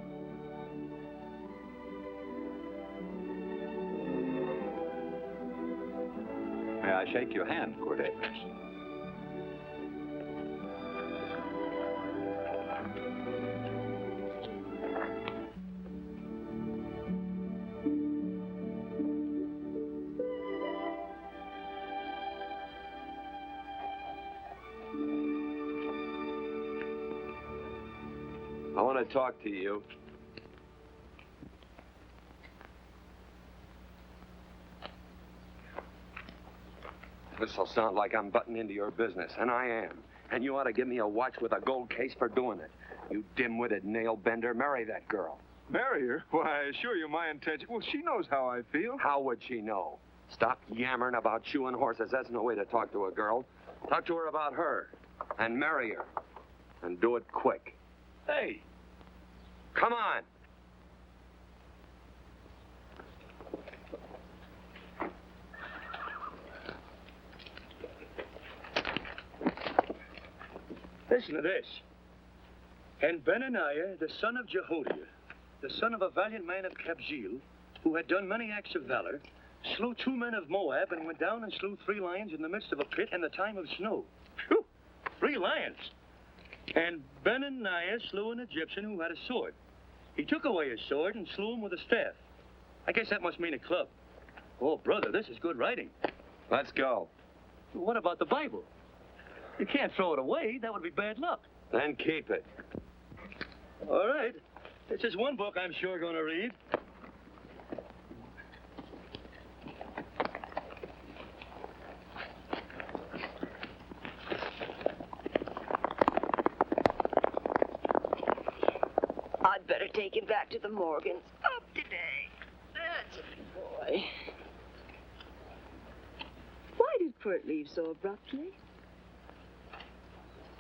May I shake your hand, Quirt Evans? I want to talk to you. This'll sound like I'm butting into your business, and I am. And you ought to give me a watch with a gold case for doing it. You dim-witted nail-bender, marry that girl. Marry her? Why, I assure you my intention... Well, she knows how I feel. How would she know? Stop yammering about shoeing horses. That's no way to talk to a girl. Talk to her about her, and marry her. And do it quick. Hey! Come on! Listen to this. And Benaniah, the son of Jehoiada, the son of a valiant man of Kabzeel, who had done many acts of valor, slew 2 men of Moab and went down and slew 3 lions in the midst of a pit in the time of snow. Phew! 3 lions! And Benaniah slew an Egyptian who had a sword. He took away his sword and slew him with a staff. I guess that must mean a club. Oh, brother, this is good writing. Let's go. What about the Bible? You can't throw it away. That would be bad luck. Then keep it. All right. This is one book I'm sure going to read. I'd better take him back to the Morgans. Up today. That's a boy. Why did Quirt leave so abruptly?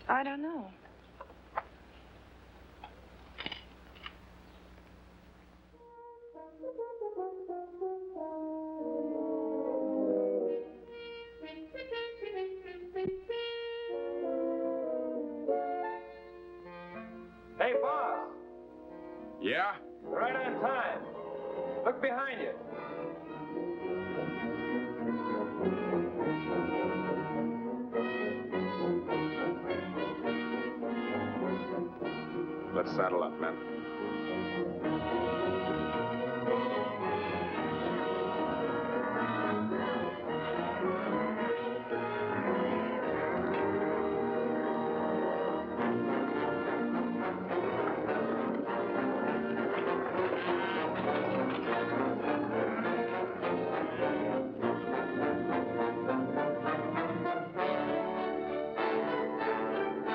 I don't know. Hey, boss. Yeah? Right on time. Look behind you. Let's saddle up, men.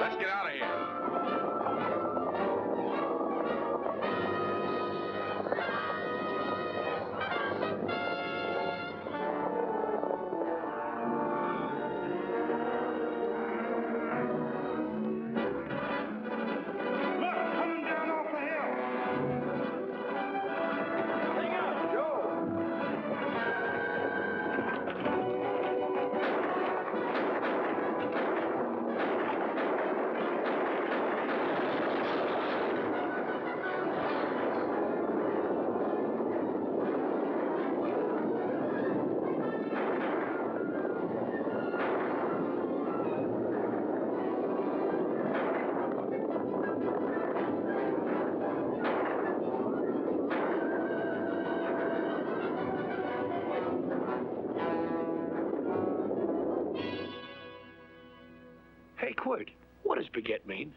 Let's get out of here. Hey, Quirt, what does baguette mean?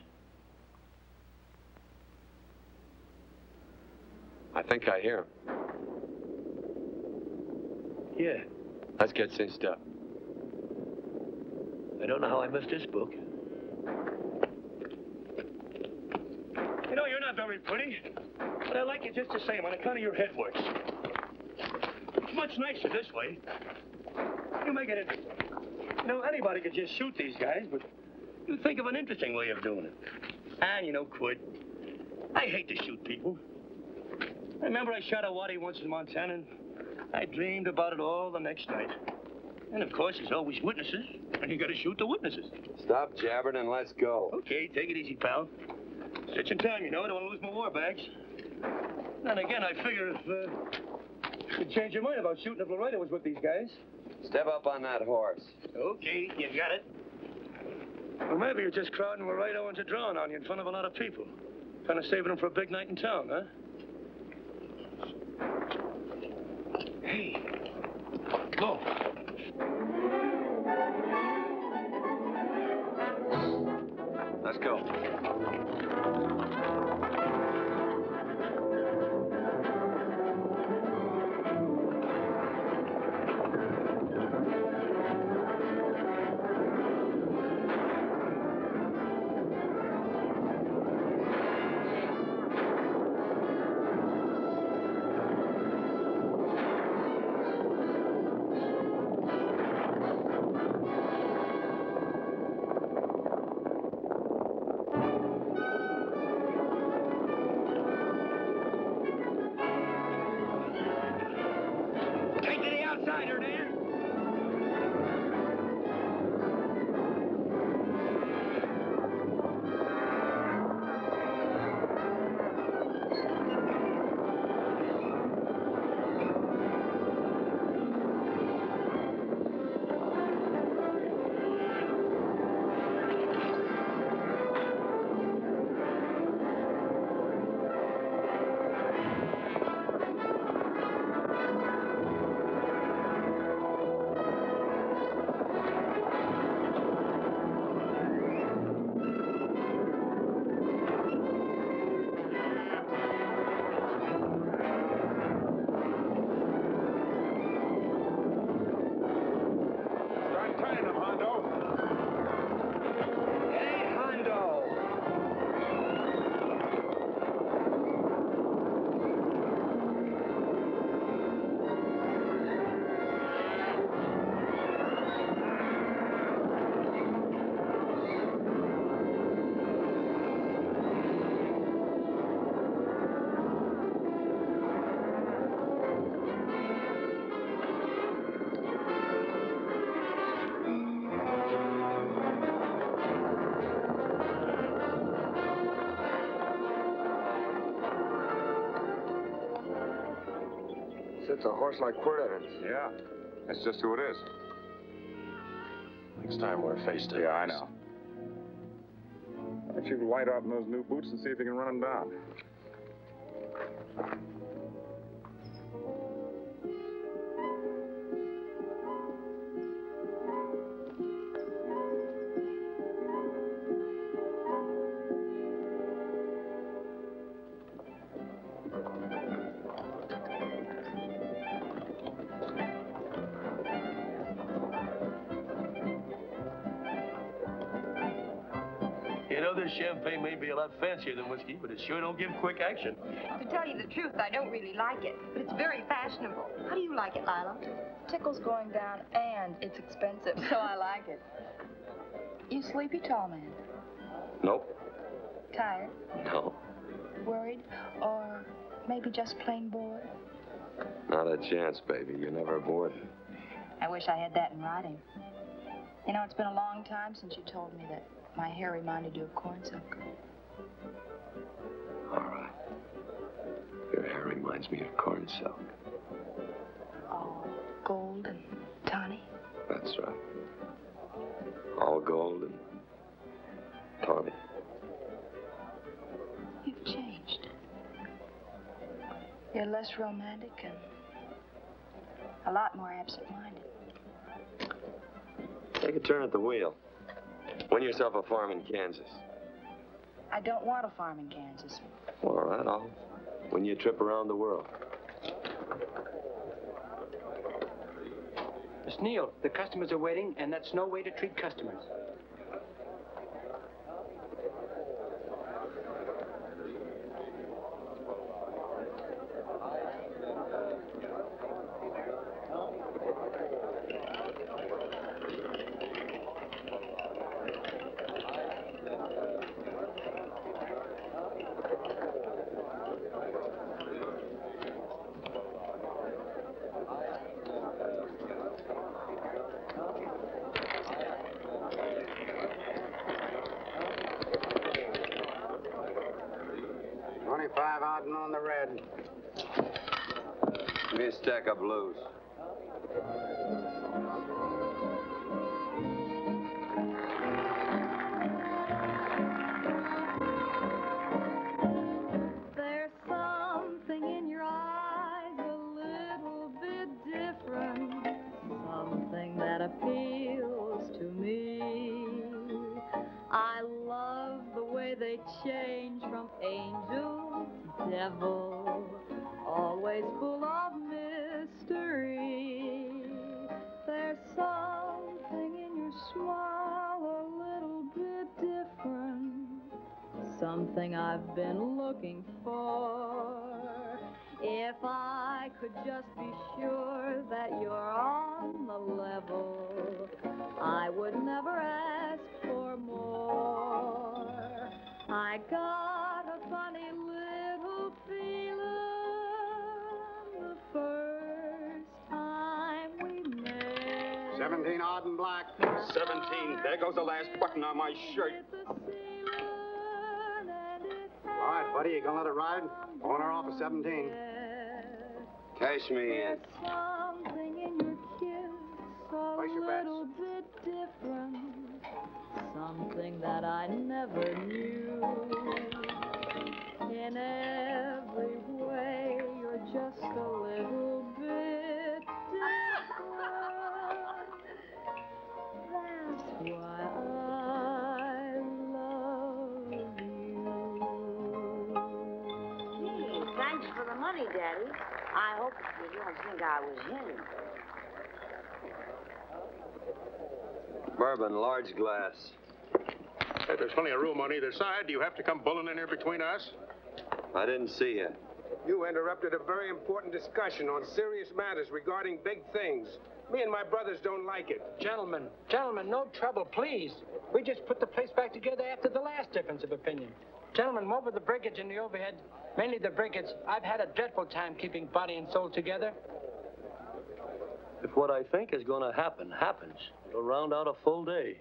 I think I hear him. Yeah, Let's get cinched up. I don't know how I missed this book. You know, you're not very pretty, but I like you just the same on account of your head works. It's much nicer this way. You make it interesting. You know, anybody could just shoot these guys, but you think of an interesting way of doing it. And, you know, Quirt, I hate to shoot people. I remember I shot a waddy once in Montana, and I dreamed about it all the next night. And, of course, there's always witnesses, and you gotta shoot the witnesses. Stop jabbering and let's go. Okay, take it easy, pal. Stitching time, you know. I don't want to lose my war bags. Then again, I figure if you'd change your mind about shooting if Laredo was with these guys. Step up on that horse. Okay, you got it. Well, maybe you're just crowding Laredo into drawing on you in front of a lot of people. Kind of saving them for a big night in town, huh? Hey, go. Let's go. Take to the outsider, Dan. It's a horse like Quirt Evans. Yeah, that's just who it is. Next time we're face to face. Yeah, I know. Why don't you light out in those new boots and see if you can run him down? You know, this champagne may be a lot fancier than whiskey, but it sure don't give quick action. To tell you the truth, I don't really like it, but it's very fashionable. How do you like it, Lila? Tickle's going down, and it's expensive, so I like it. You sleepy, tall man? Nope. Tired? No. Worried? Or maybe just plain bored? Not a chance, baby. You're never bored. I wish I had that in writing. You know, it's been a long time since you told me that my hair reminded you of corn silk. All right. Your hair reminds me of corn silk. All gold and tawny? That's right. All gold and tawny. You've changed. You're less romantic and a lot more absent-minded. Take a turn at the wheel. Win yourself a farm in Kansas. I don't want a farm in Kansas. All right, I'll win you a trip around the world. Miss Neal, the customers are waiting, and that's no way to treat customers. On the red. Give me a stack of blues. There's something in your eyes a little bit different, something that appeals to me. I love the way they change from angel to devil, always full of mystery. There's something in your smile a little bit different, something I've been looking for. If I could just be sure that you're on the level, I would never ask for more. I got a funny little feeling the first time we met. 17 odd and black. 17. There goes the last button on my shirt. All right, buddy, you gonna let it ride? On or off of 17? Cash me in. Something in your kiss a little bit different, something that I never knew. In every way, you're just a little bit different. That's why I love you. Gee, thanks for the money, Daddy. I hope you don't think I was in. Bourbon, large glass. Hey, there's plenty of room on either side. Do you have to come bulling in here between us? I didn't see you. You interrupted a very important discussion on serious matters regarding big things. Me and my brothers don't like it. Gentlemen, no trouble, please. We just put the place back together after the last difference of opinion. Gentlemen, what with the breakage and the overhead, mainly the breakage, I've had a dreadful time keeping body and soul together. If what I think is going to happen happens, it'll round out a full day.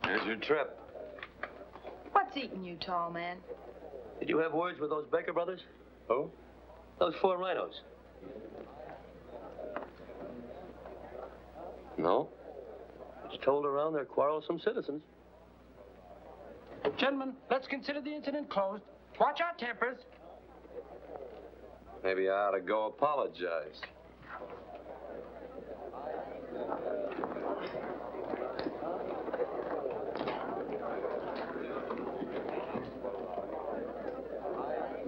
Here's your trip. What's eating you, tall man? Did you have words with those Baker brothers? Who? Those 4 rhinos. No? It's told around they're quarrelsome citizens. Gentlemen, let's consider the incident closed. Watch our tempers. Maybe I ought to go apologize.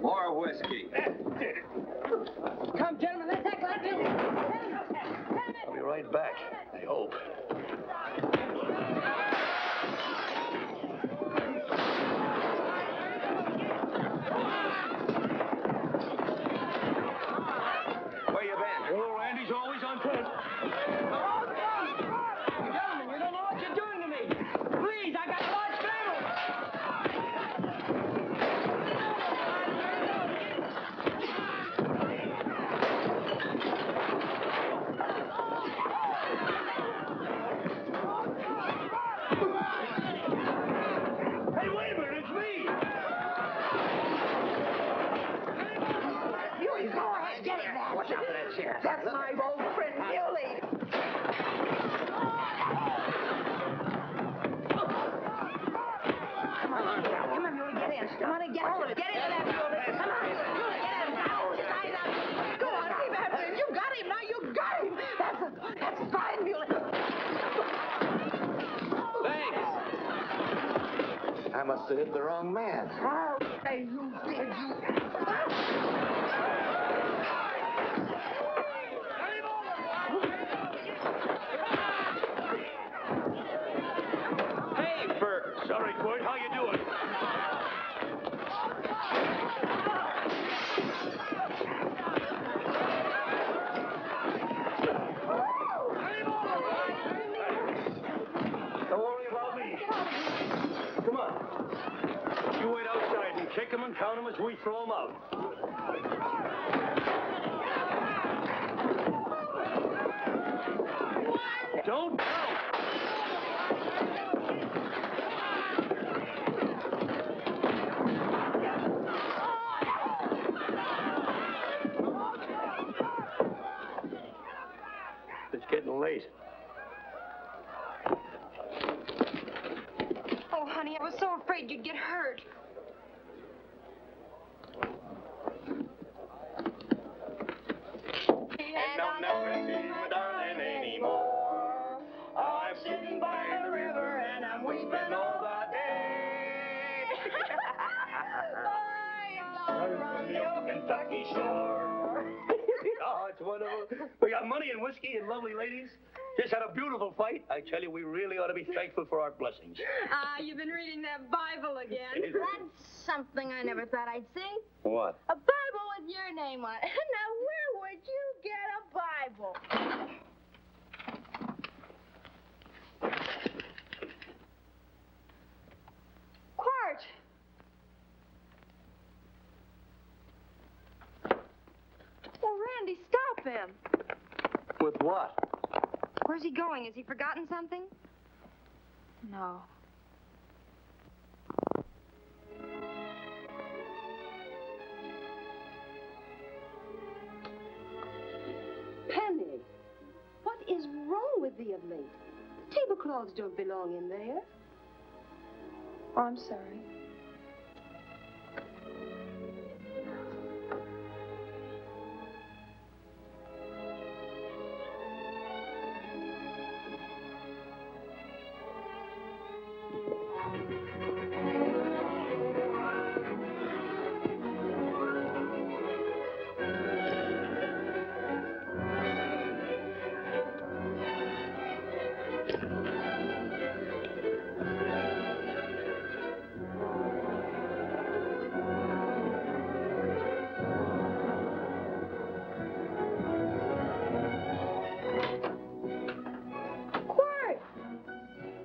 More whiskey. Come, gentlemen, let's act like this. I'll be right back, I hope. Where you been? Oh, Randy's always on point. Gentlemen, you don't know what you're doing to me. Please, I got a large family. Hey, wait a minute, it's me! Muley, go ahead, get it now. Watch out for that chair. That's my old friend, Muley. Come on, Muley, get in. Come on and get in. Get into that, Muley. Come on, Muley, get in. Now, his eyes out. Go on, keep after him. You got him, now you got him. That's fine, Muley. Thanks. I must have hit the wrong man. Oh, hey, you did, you. Hey, Bert. Sorry, Quirt. How you doing? Don't worry about me. Come on. You wait outside and kick 'em and count 'em as we throw 'em out. Don't count. It's getting late. Oh, honey, I was so afraid you'd get hurt. And I'll never see my darling anymore. I'm sitting by the river and I'm weeping all the day. From the old Kentucky shore. Oh, it's wonderful. We got money and whiskey and lovely ladies. Just had a beautiful fight. I tell you, we really ought to be thankful for our blessings. You've been reading that Bible again. That's something I never thought I'd see. What? A Bible with your name on it. Now, where would you get a Bible? Quart! Well, Randy, stop him. With what? Where's he going? Has he forgotten something? No. Penny, what is wrong with thee of late? Tablecloths don't belong in there. Oh, I'm sorry.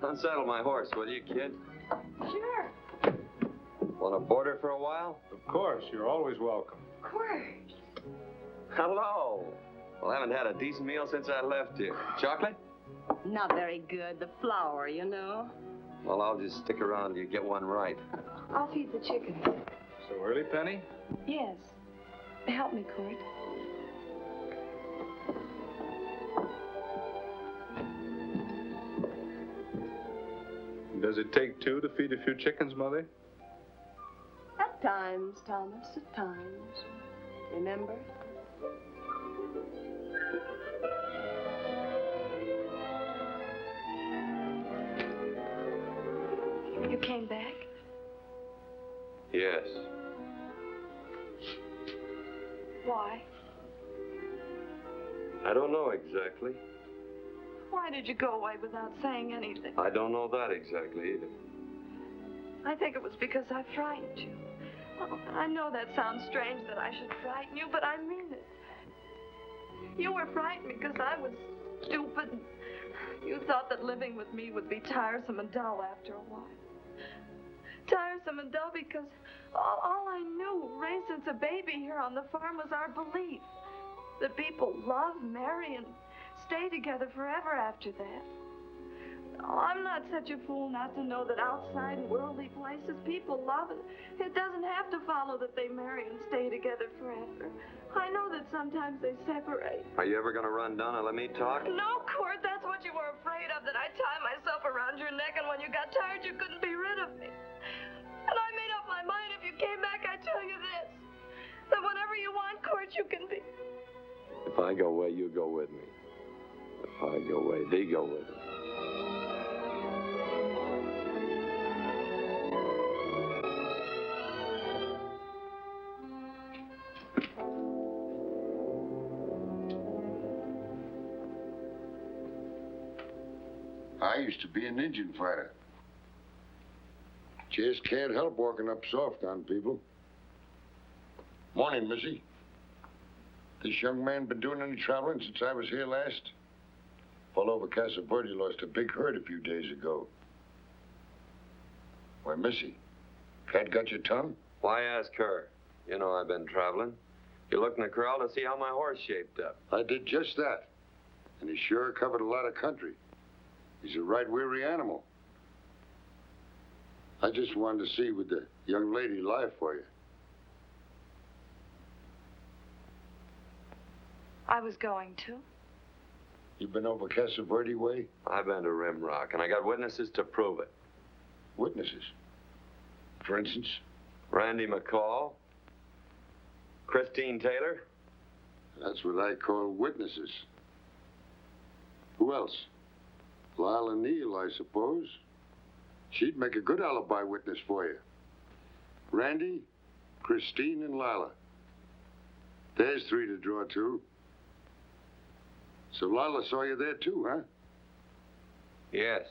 Unsaddle my horse, will you, kid? Sure. Want to board her for a while? Of course, you're always welcome. Quirt. Hello. Well, I haven't had a decent meal since I left here. Chocolate? Not very good. The flour, you know. Well, I'll just stick around till you get one right. I'll feed the chickens. So early, Penny? Yes. Help me, Court. Does it take two to feed a few chickens, Mother? At times, Thomas, at times. Remember? You came back? Yes. Why? I don't know exactly. Why did you go away without saying anything? I don't know that exactly either. I think it was because I frightened you. Oh, I know that sounds strange that I should frighten you, but I mean it. You were frightened because I was stupid. You thought that living with me would be tiresome and dull after a while. Tiresome and dull because all I knew, raised since a baby here on the farm, was our belief that people love, marry, and stay together forever after that. Oh, I'm not such a fool not to know that outside in worldly places people love it. It doesn't have to follow that they marry and stay together forever. I know that sometimes they separate. Are you ever going to run down and let me talk? No, Court, that's what you were afraid of, that I'd tie myself around your neck, and when you got tired, you couldn't be rid of me. And I made up my mind if you came back, I'd tell you this, that whatever you want, Court, you can be. If I go away, you go with me. If I go away, they go with me. I used to be an Indian fighter. Just can't help walking up soft on people. Morning, Missy. This young man been doing any traveling since I was here last? All over Casa Verde lost a big herd a few days ago. Why, Missy, cat got your tongue? Why ask her? You know I've been traveling. You looked in the corral to see how my horse shaped up. I did just that. And he sure covered a lot of country. He's a right weary animal. I just wanted to see would the young lady lie for you. I was going to. You been over Casa Verde way? I've been to Rim Rock, and I got witnesses to prove it. Witnesses? For instance? Randy McCall, Christine Taylor. That's what I call witnesses. Who else? Lila Neal, I suppose. She'd make a good alibi witness for you. Randy, Christine, and Lila. There's three to draw to. So Lila saw you there too, huh? Yes.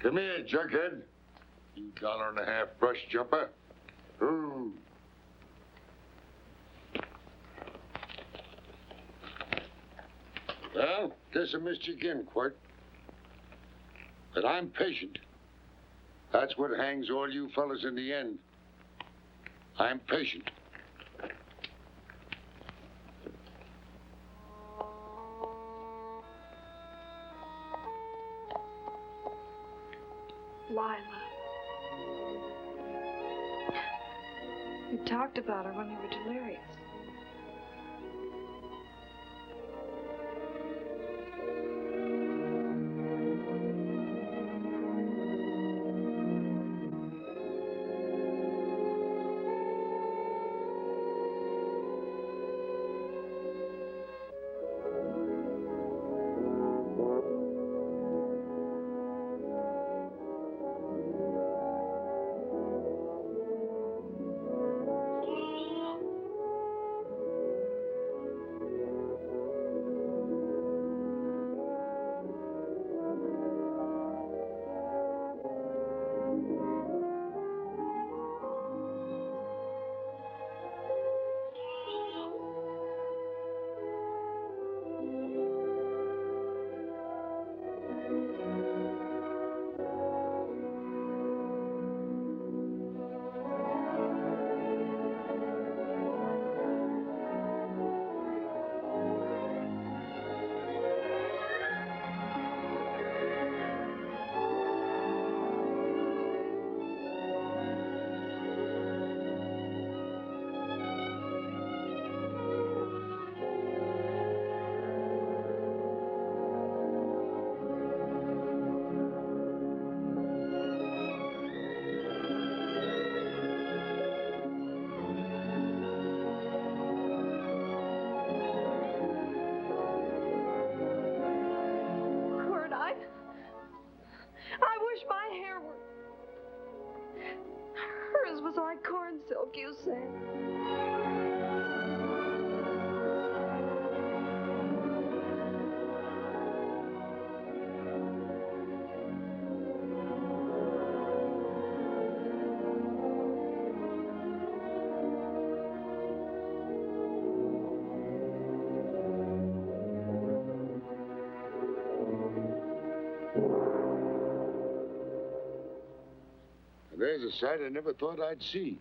Come here, junkhead. You $1.50 brush jumper. Ooh. Well, guess I missed you again, Quirt. But I'm patient. That's what hangs all you fellas in the end. I'm patient. Lila. You talked about her when you were delirious. was like corn silk, you said. There's a sight I never thought I'd see.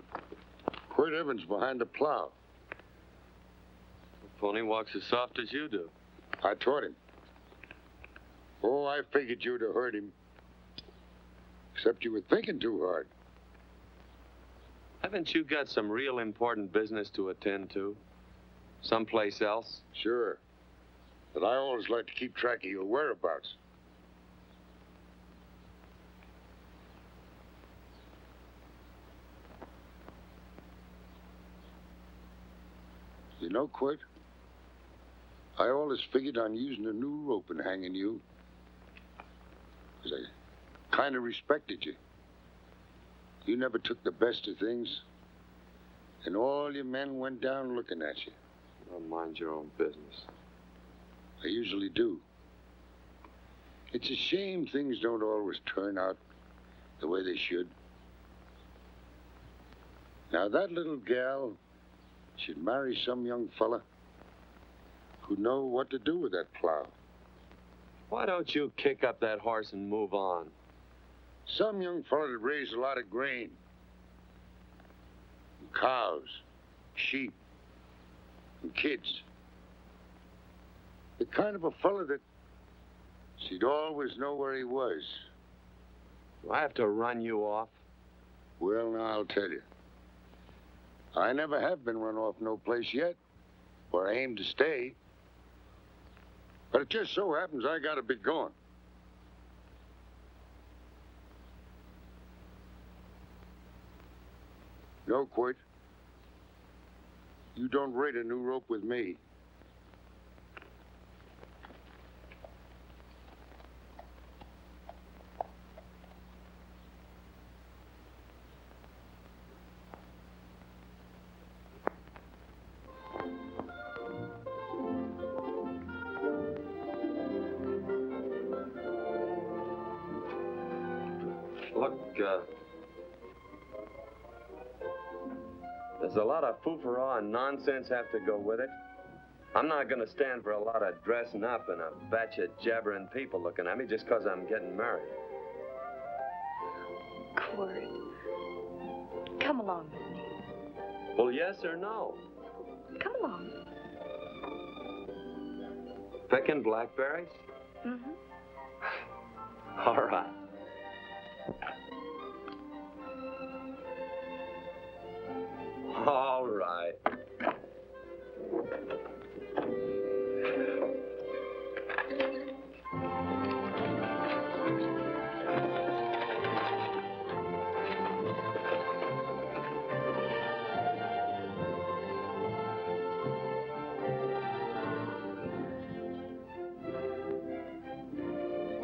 Quirt Evans behind the plow. The pony walks as soft as you do. I taught him. Oh, I figured you'd have heard him. Except you were thinking too hard. Haven't you got some real important business to attend to? Someplace else? Sure. But I always like to keep track of your whereabouts. You know, Quirt, I always figured on using a new rope and hanging you. Because I kind of respected you. You never took the best of things. And all your men went down looking at you. Don't mind your own business. I usually do. It's a shame things don't always turn out the way they should. Now, that little gal should marry some young fella who'd know what to do with that plow. Why don't you kick up that horse and move on? Some young fella that raised a lot of grain. And cows, sheep, and kids. The kind of a fella that she'd always know where he was. Do I have to run you off? Well, now, I'll tell you. I never have been run off no place yet, where I aim to stay. But it just so happens I gotta be going. No, Quirt. You don't raid a new rope with me. Look, there's a lot of foo-for-ah and nonsense have to go with it. I'm not going to stand for a lot of dressing up and a batch of jabbering people looking at me just because I'm getting married. Quirt, come along with me. Well, yes or no? Come along. Picking blackberries? Mm-hmm. All right. All right.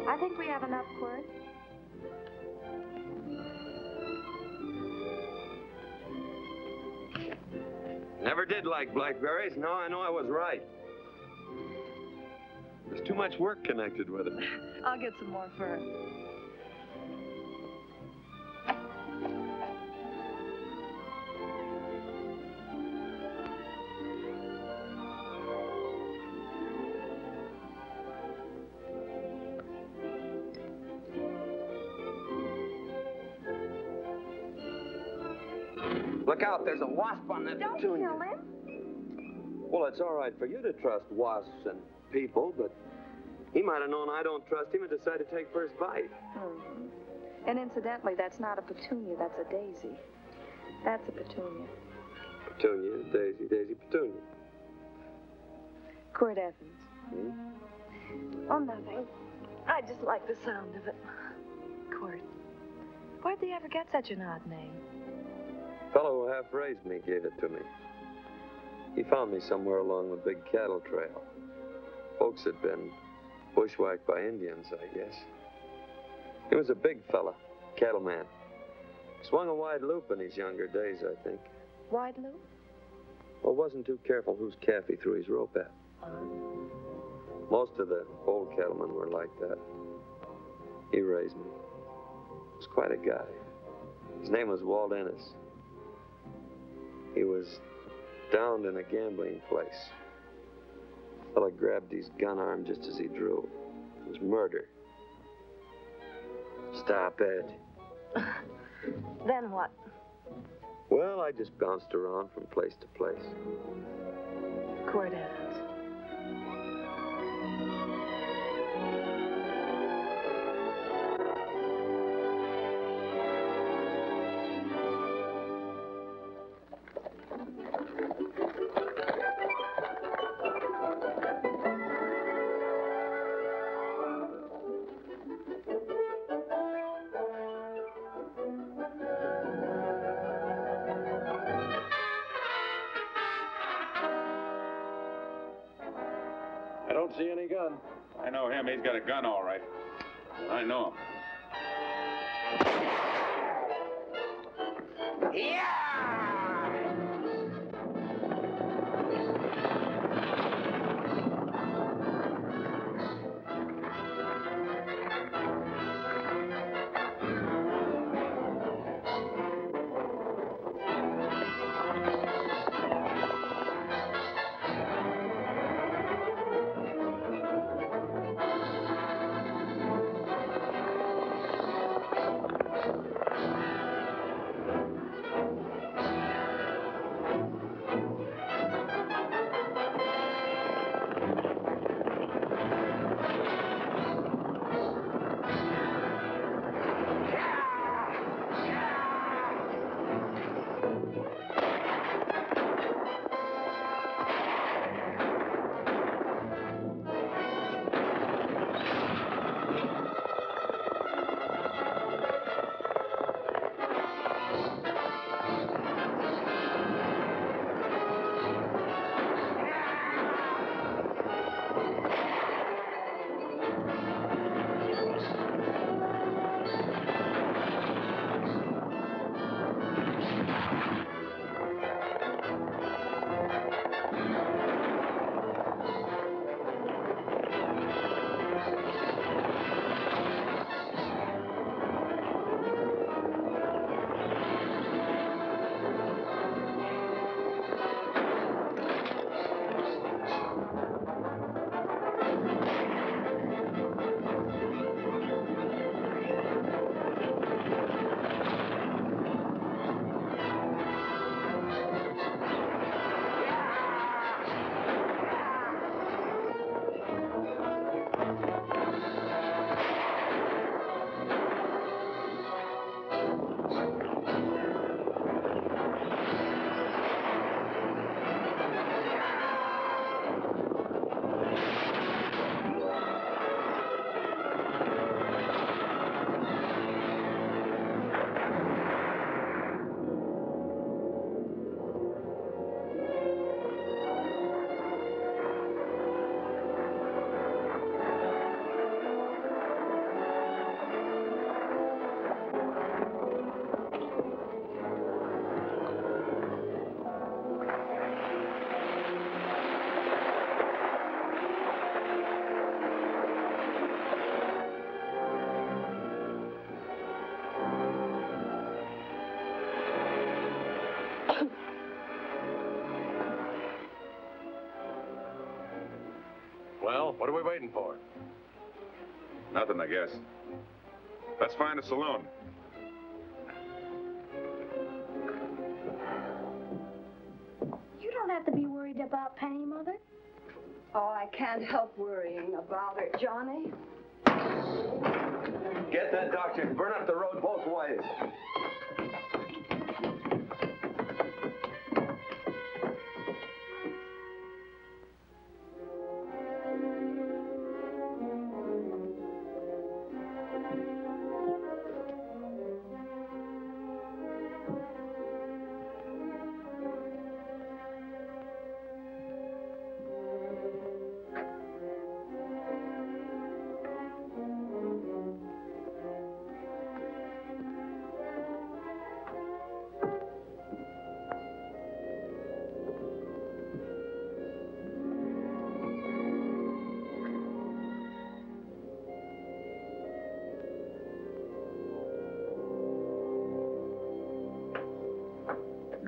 I think we have enough, Quirt. Never did like blackberries. Now I know I was right. There's too much work connected with it. I'll get some more fur. Look out, there's a wasp on that Don't petunia. kill him. Well, it's all right for you to trust wasps and people, but he might have known I don't trust him and decided to take first bite. Mm-hmm. And incidentally, that's not a petunia, that's a daisy. That's a petunia. Petunia, daisy, daisy, petunia. Quirt Evans. Hmm? Oh, nothing. I just like the sound of it. Quirt. Where'd they ever get such an odd name? Fellow who half raised me gave it to me. He found me somewhere along the big cattle trail. Folks had been bushwhacked by Indians, I guess. He was a big fella, cattleman. Swung a wide loop in his younger days, I think. Wide loop? Well, wasn't too careful whose calf he threw his rope at. Most of the old cattlemen were like that. He raised me. He was quite a guy. His name was Walt Ennis. He was downed in a gambling place. A fella grabbed his gun arm just as he drew. It was murder. Stop it. Then what? Well, I just bounced around from place to place. Quirt Evans. I don't see any gun. I know him. He's got a gun, all right. I know him. Yeah! Well, what are we waiting for? Nothing, I guess. Let's find a saloon. You don't have to be worried about Penny, Mother. Oh, I can't help worrying about her, Johnny. Get that doctor and burn up the road both ways.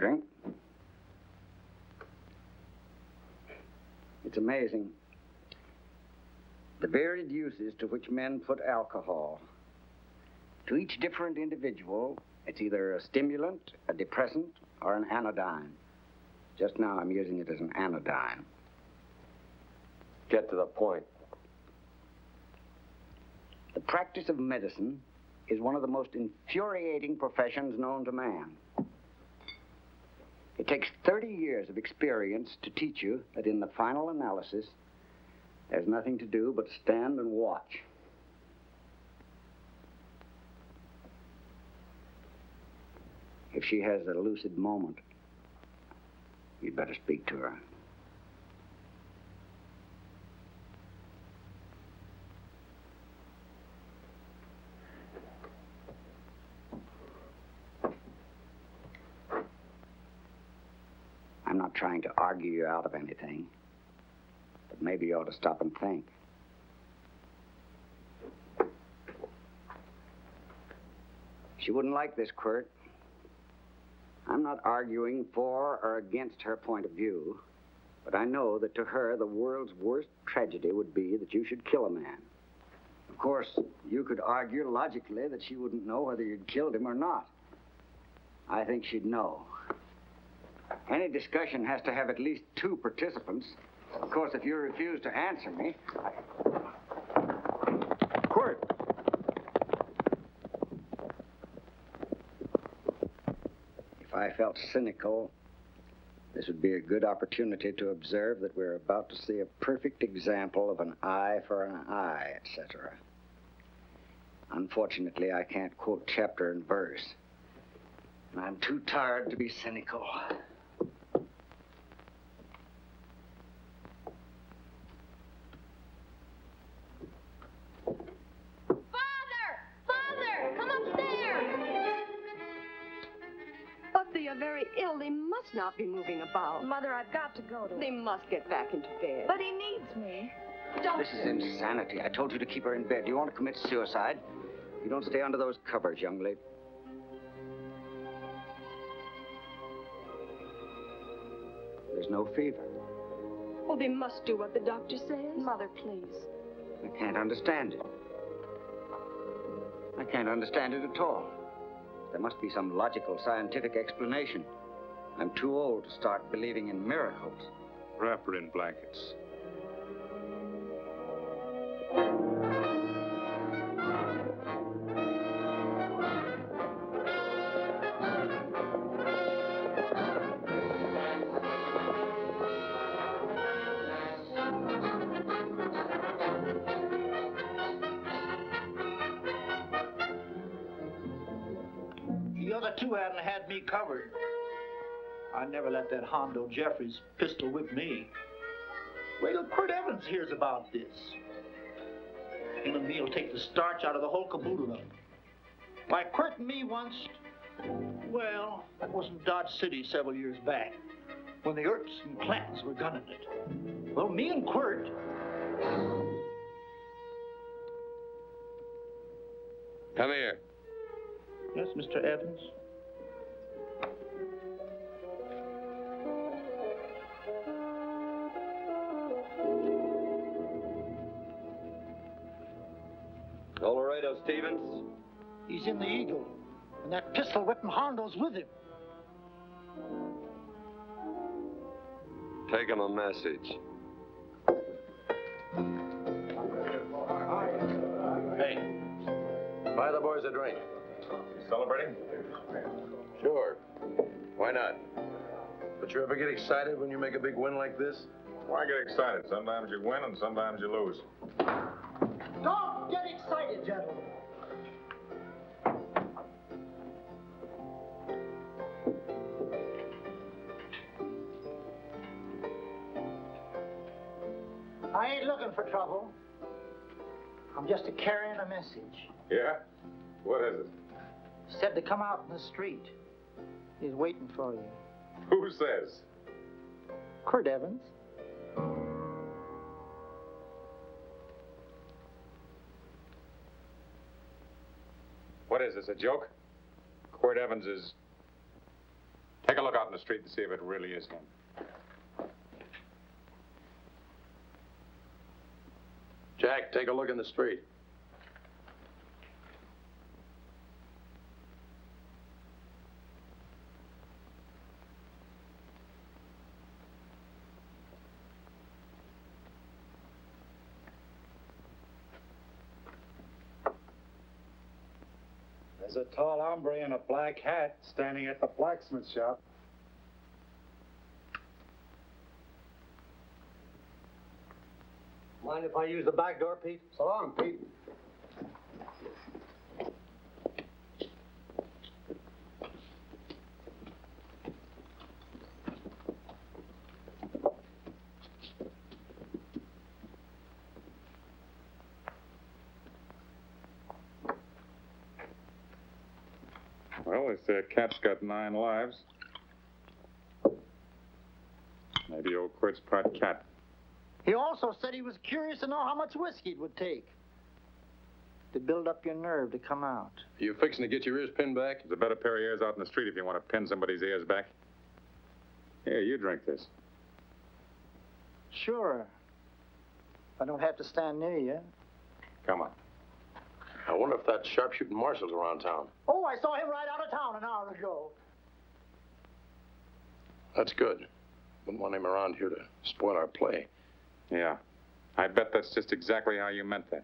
drink. It's amazing. The varied uses to which men put alcohol. To each different individual, it's either a stimulant, a depressant, or an anodyne. Just now, I'm using it as an anodyne. Get to the point. The practice of medicine is one of the most infuriating professions known to man. It takes 30 years of experience to teach you that in the final analysis, there's nothing to do but stand and watch. If she has a lucid moment, you'd better speak to her. I'm not trying to argue you out of anything, but maybe you ought to stop and think. She wouldn't like this, Quirt. I'm not arguing for or against her point of view, but I know that to her, the world's worst tragedy would be that you should kill a man. Of course, you could argue logically that she wouldn't know whether you'd killed him or not. I think she'd know. Any discussion has to have at least two participants. Of course, if you refuse to answer me... Quirt! If I felt cynical, this would be a good opportunity to observe that we're about to see a perfect example of an eye for an eye, etc. Unfortunately, I can't quote chapter and verse. And I'm too tired to be cynical. They're very ill. They must not be moving about. Mother, I've got to go to They must get back into bed. But he needs me. This is insanity. I told you to keep her in bed. Do you want to commit suicide? You don't stay under those covers, young lady. There's no fever. Oh, they must do what the doctor says. Mother, please. I can't understand it. I can't understand it at all. There must be some logical, scientific explanation. I'm too old to start believing in miracles. Wrap her in blankets. The other two hadn't had me covered. I never let that Hondo Jeffries pistol whip me. Wait till Quirt Evans hears about this. Him and me'll take the starch out of the whole caboodle of them. Why, Quirt and me once, well, that was in Dodge City several years back, when the Earps and Clantons were gunning it. Well, me and Quirt... Come here. Yes, Mr. Evans? Laredo Stevens? He's in the Eagle, and that pistol whipping Hondo's with him. Take him a message. Hey, buy the boys a drink. You celebrating? Sure. Why not? But you ever get excited when you make a big win like this? Why get excited? Sometimes you win and sometimes you lose. Don't get excited, gentlemen. I ain't looking for trouble. I'm just carrying a message. Yeah? What is it? Said to come out in the street. He's waiting for you. Who says? Quirt Evans. What is this, a joke? Quirt Evans is Take a look out in the street and see if it really is him. Jack, take a look in the street. There's a tall hombre in a black hat standing at the blacksmith shop. Mind if I use the back door, Pete? So long, Pete. Well, they say a cat's got 9 lives. Maybe old Quirt's part cat. He also said he was curious to know how much whiskey it would take to build up your nerve to come out. Are you fixing to get your ears pinned back? There's a better pair of ears out in the street if you want to pin somebody's ears back. Here, you drink this. Sure. I don't have to stand near you. Come on. I wonder if that sharpshooting marshal's around town. Oh, I saw him ride out of town an hour ago. That's good. Wouldn't want him around here to spoil our play. Yeah. I bet that's just exactly how you meant that.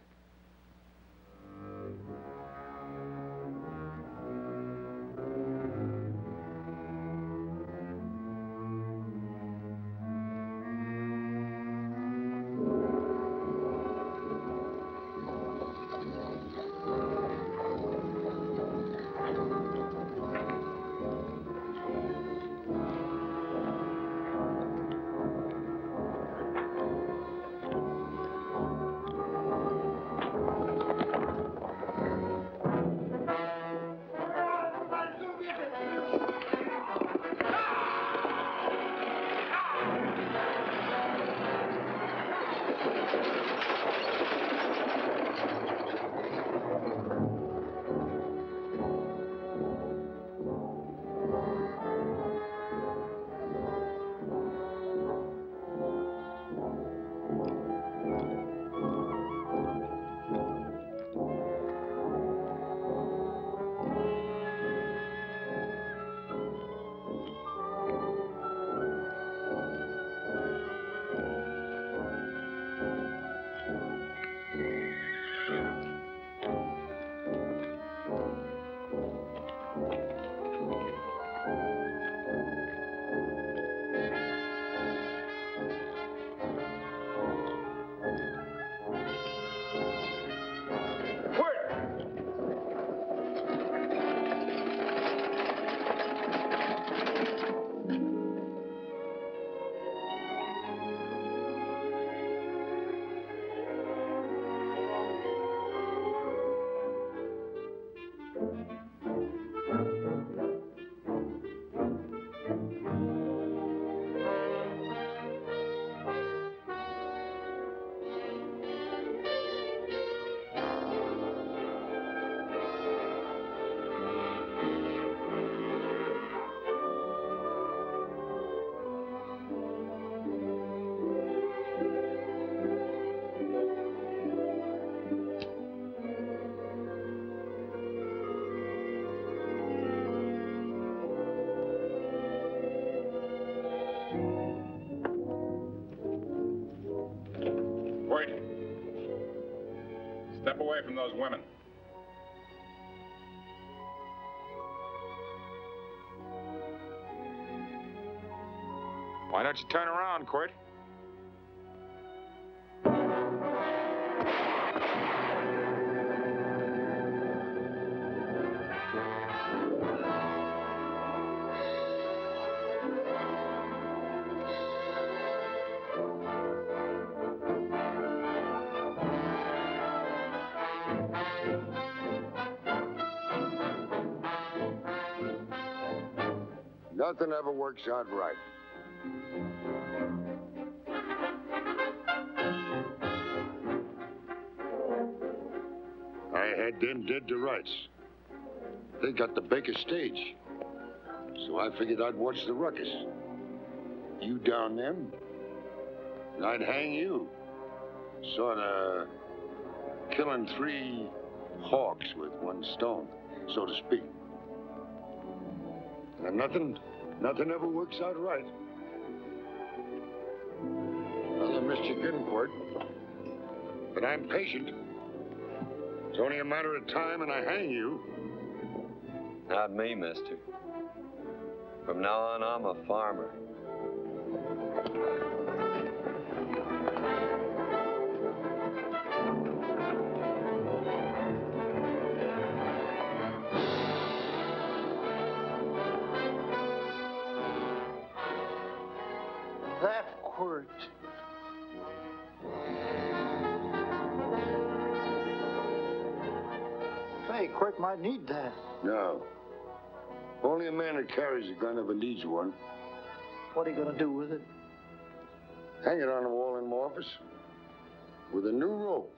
Step away from those women. Why don't you turn around, Quirt? Nothing ever works out right. I had them dead to rights. They got the Baker stage. So I figured I'd watch the ruckus. You down them, and I'd hang you. Sort of killing 3 hawks with 1 stone, so to speak. And nothing ever works out right. Well, I missed you good, Quirt. But I'm patient. It's only a matter of time and I hang you. Not me, mister. From now on, I'm a farmer. That Quirt. Hey, Quirt might need that. No. Only a man that carries a gun ever needs one. What are you gonna do with it? Hang it on the wall in my office with a new rope.